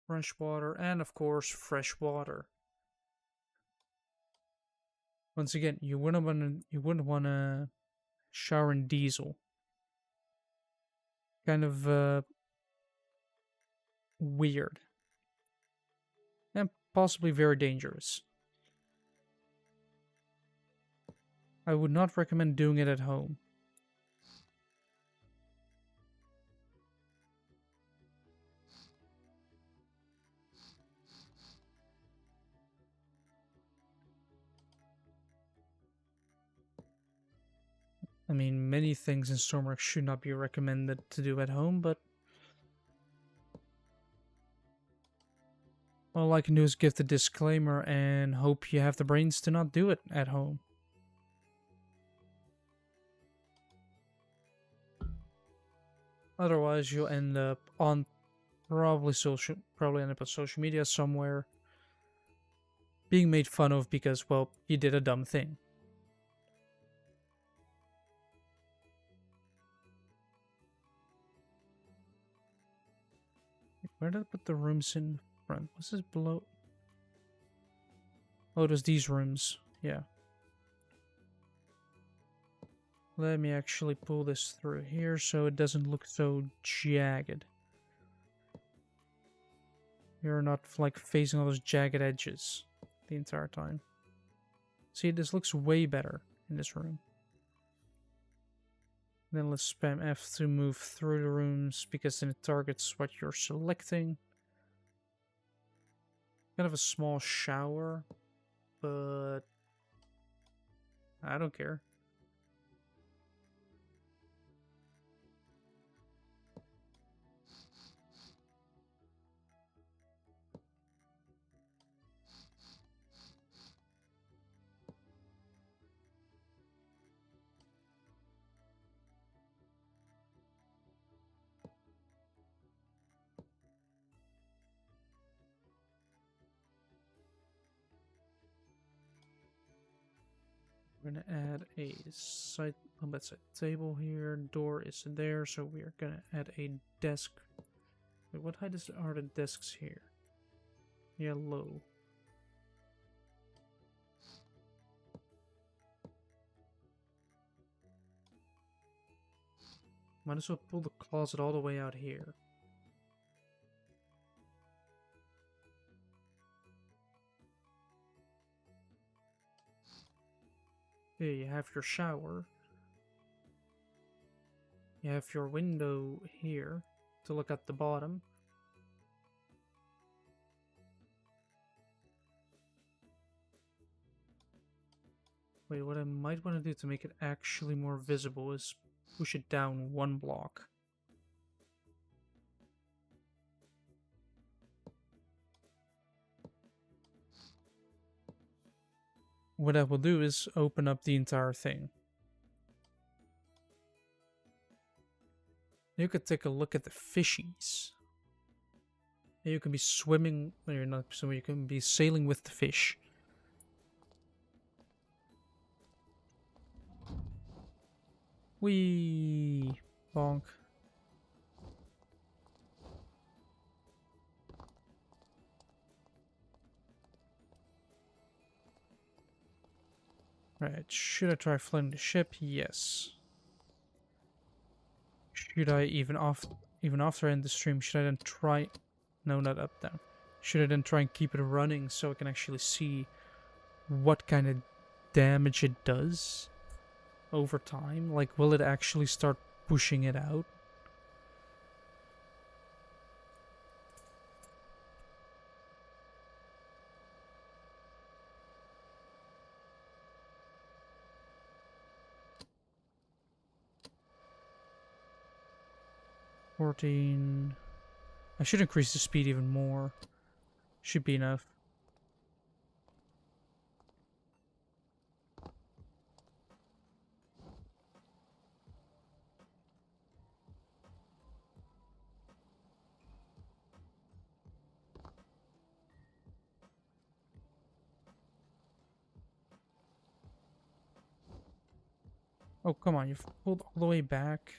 Fresh water, and of course, fresh water. Once again, you wouldn't want to shower in diesel. Kind of weird. And possibly very dangerous. I would not recommend doing it at home. I mean, many things in Stormworks should not be recommended to do at home, but all I can do is give the disclaimer and hope you have the brains to not do it at home. Otherwise, you'll end up on probably end up on social media somewhere, being made fun of because, well, you did a dumb thing. Where did I put the rooms in front? Was this below? Oh, it was these rooms. Yeah. Let me actually pull this through here so it doesn't look so jagged. You're not like facing all those jagged edges the entire time. See, this looks way better in this room. Then let's spam F to move through the rooms because then it targets what you're selecting. Kind of a small shower, but I don't care. We're gonna add a bedside table here. Door is there, so we're gonna add a desk. Wait, what height are the desks here? Yeah, low. Might as well pull the closet all the way out here. Here you have your shower. You have your window here to look at the bottom. Wait, what I might want to do to make it actually more visible is push it down one block. What I will do is open up the entire thing. You could take a look at the fishies. You can be swimming, or you're not swimming, you can be sailing with the fish. Whee! Bonk. Right, should I try flooding the ship? Yes. Should I even after I end the stream, should I then try... No, not up, down. Should I then try and keep it running so I can actually see what kind of damage it does over time? Like, will it actually start pushing it out? 14. I should increase the speed even more. Should be enough. Oh, come on, you've pulled all the way back.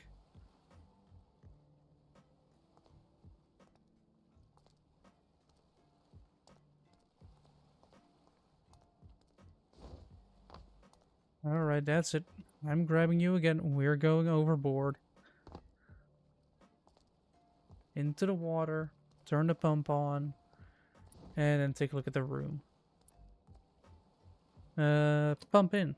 Alright, that's it. I'm grabbing you again. We're going overboard. Into the water. Turn the pump on. And then take a look at the room. Pump in.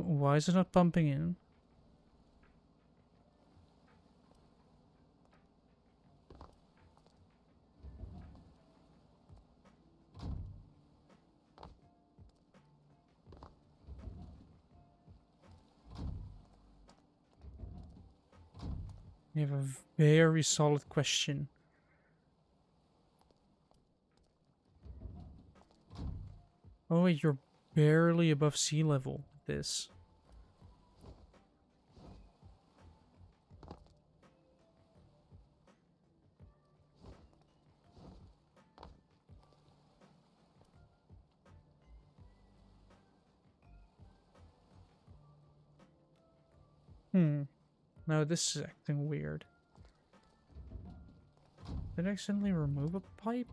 Why is it not pumping in? You have a very solid question. Oh wait, you're barely above sea level. This. No, this is acting weird. Did I accidentally remove a pipe?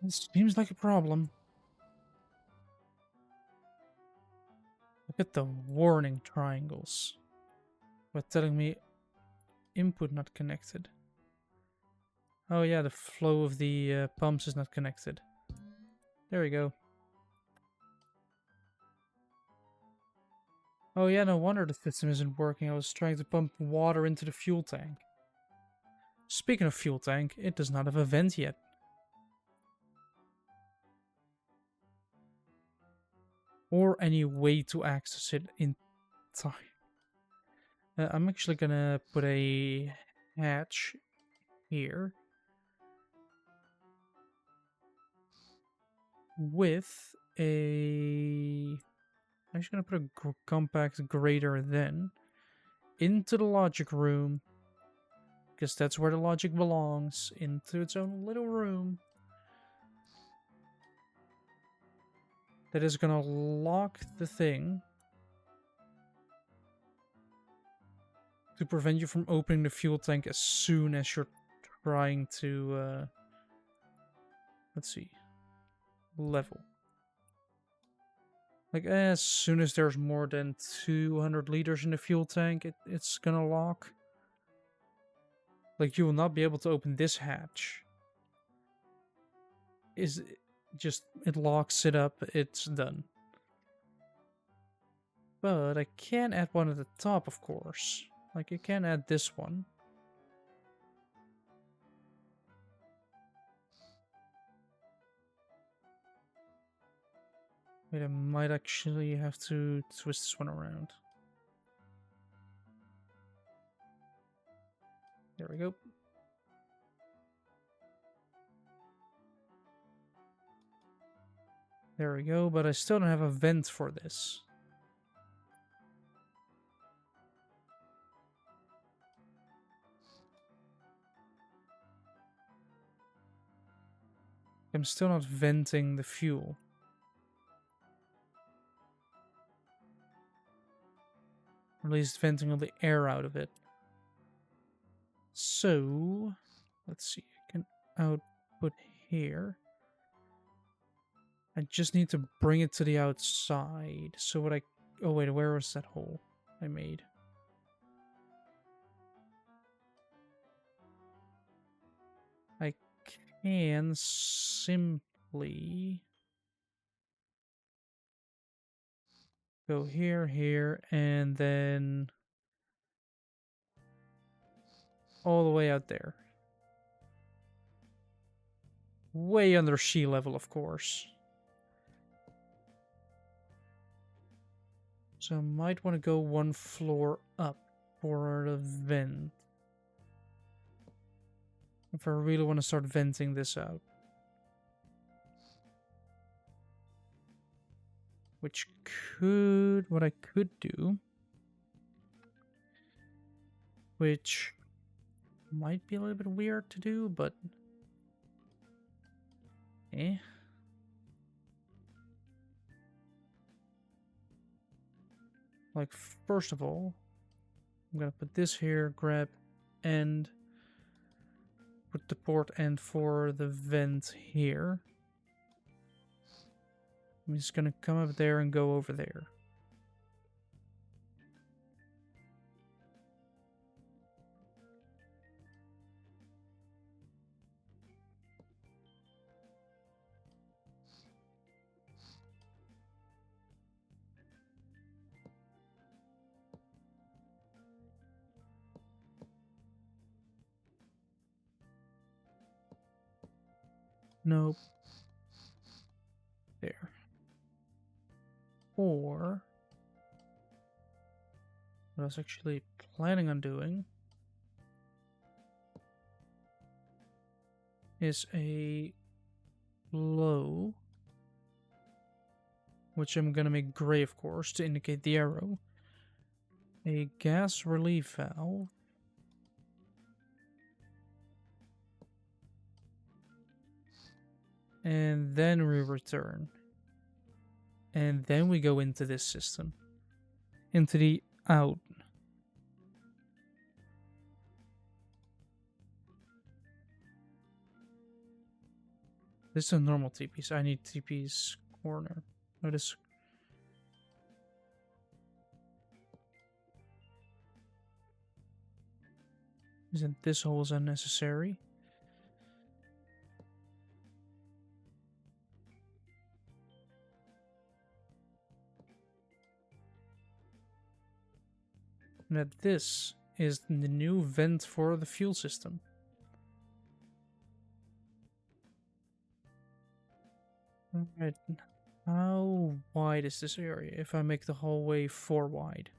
This seems like a problem. Look at the warning triangles. But telling me input not connected. Oh yeah, the flow of the pumps is not connected. There we go. Oh yeah, no wonder the system isn't working. I was trying to pump water into the fuel tank. Speaking of fuel tank, it does not have a vent yet. Or any way to access it in time. I'm actually gonna put a hatch here with a... I'm just gonna put a compact greater than into the logic room, because that's where the logic belongs, into its own little room. That is gonna lock the thing to prevent you from opening the fuel tank as soon as you're trying to, let's see, level. Like, as soon as there's more than 200 liters in the fuel tank, it's gonna lock. Like, you will not be able to open this hatch. It locks it up, it's done. But I can add one at the top, of course. Like, I can add this one. Wait, I might actually have to twist this one around. There we go. There we go, but I still don't have a vent for this. I'm still not venting the fuel. Or at least venting all the air out of it. So, let's see. I can output here. I just need to bring it to the outside. So what I... Oh wait, where was that hole I made? I can simply go here, here, and then all the way out there. Way under sea level, of course. So I might want to go one floor up for the vent. If I really want to start venting this out. Which could... What I could do... Which might be a little bit weird to do, but... Eh. Like, first of all, I'm gonna put this here, grab end, put the port end for the vent here. I'm just gonna come up there and go over there. Nope. There. Or what I was actually planning on doing is a low, which I'm gonna make gray, of course, to indicate the arrow. A gas relief valve. And then we return. And then we go into this system. Into the out. This is a normal TP, so I need TP's corner. Notice. Isn't this hole is unnecessary? And that this is the new vent for the fuel system. Alright, how wide is this area if I make the hallway 4 wide?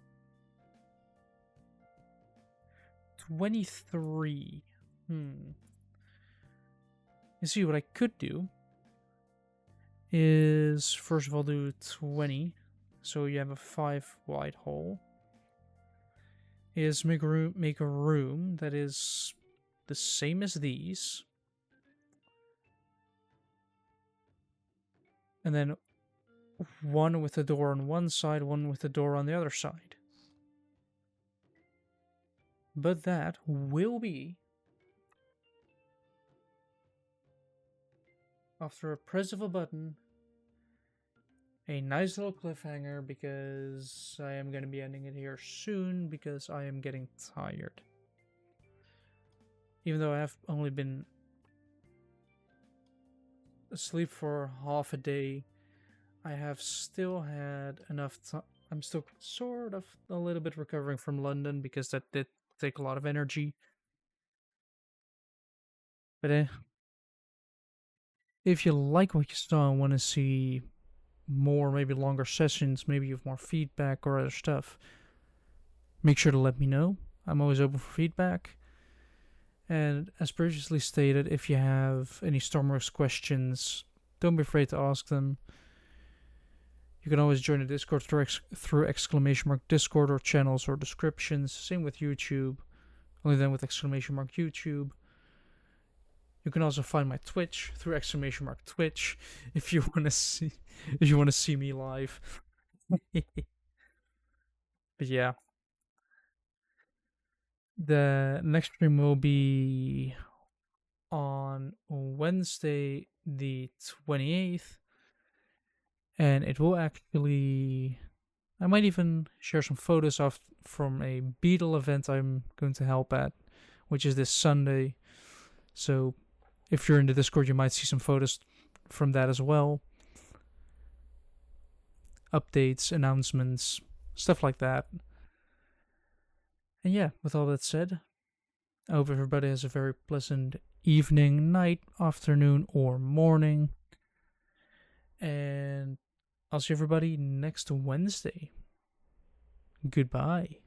23. You see, what I could do is, first of all, do 20. So you have a 5 wide hole. Is make a room that is the same as these. And then one with a door on one side, one with a door on the other side. But that will be, after a press of a button, a nice little cliffhanger, because I am going to be ending it here soon because I am getting tired. Even though I have only been asleep for half a day, I have still had enough time. I'm still sort of a little bit recovering from London because that did take a lot of energy. But if you like what you saw and want to see more, maybe longer sessions, maybe you have more feedback or other stuff, make sure to let me know. I'm always open for feedback. And as previously stated, if you have any Stormworks questions, don't be afraid to ask them. You can always join the Discord through exclamation mark Discord or channels or descriptions. Same with YouTube, only then with exclamation mark YouTube. You can also find my Twitch through exclamation mark Twitch if you want to see me live. But yeah, the next stream will be on Wednesday the 28th, and it will actually, I might even share some photos from a Beetle event I'm going to help at, which is this Sunday. So if you're in the Discord, you might see some photos from that as well. Updates, announcements, stuff like that. And yeah, with all that said, I hope everybody has a very pleasant evening, night, afternoon, or morning. And I'll see everybody next Wednesday. Goodbye.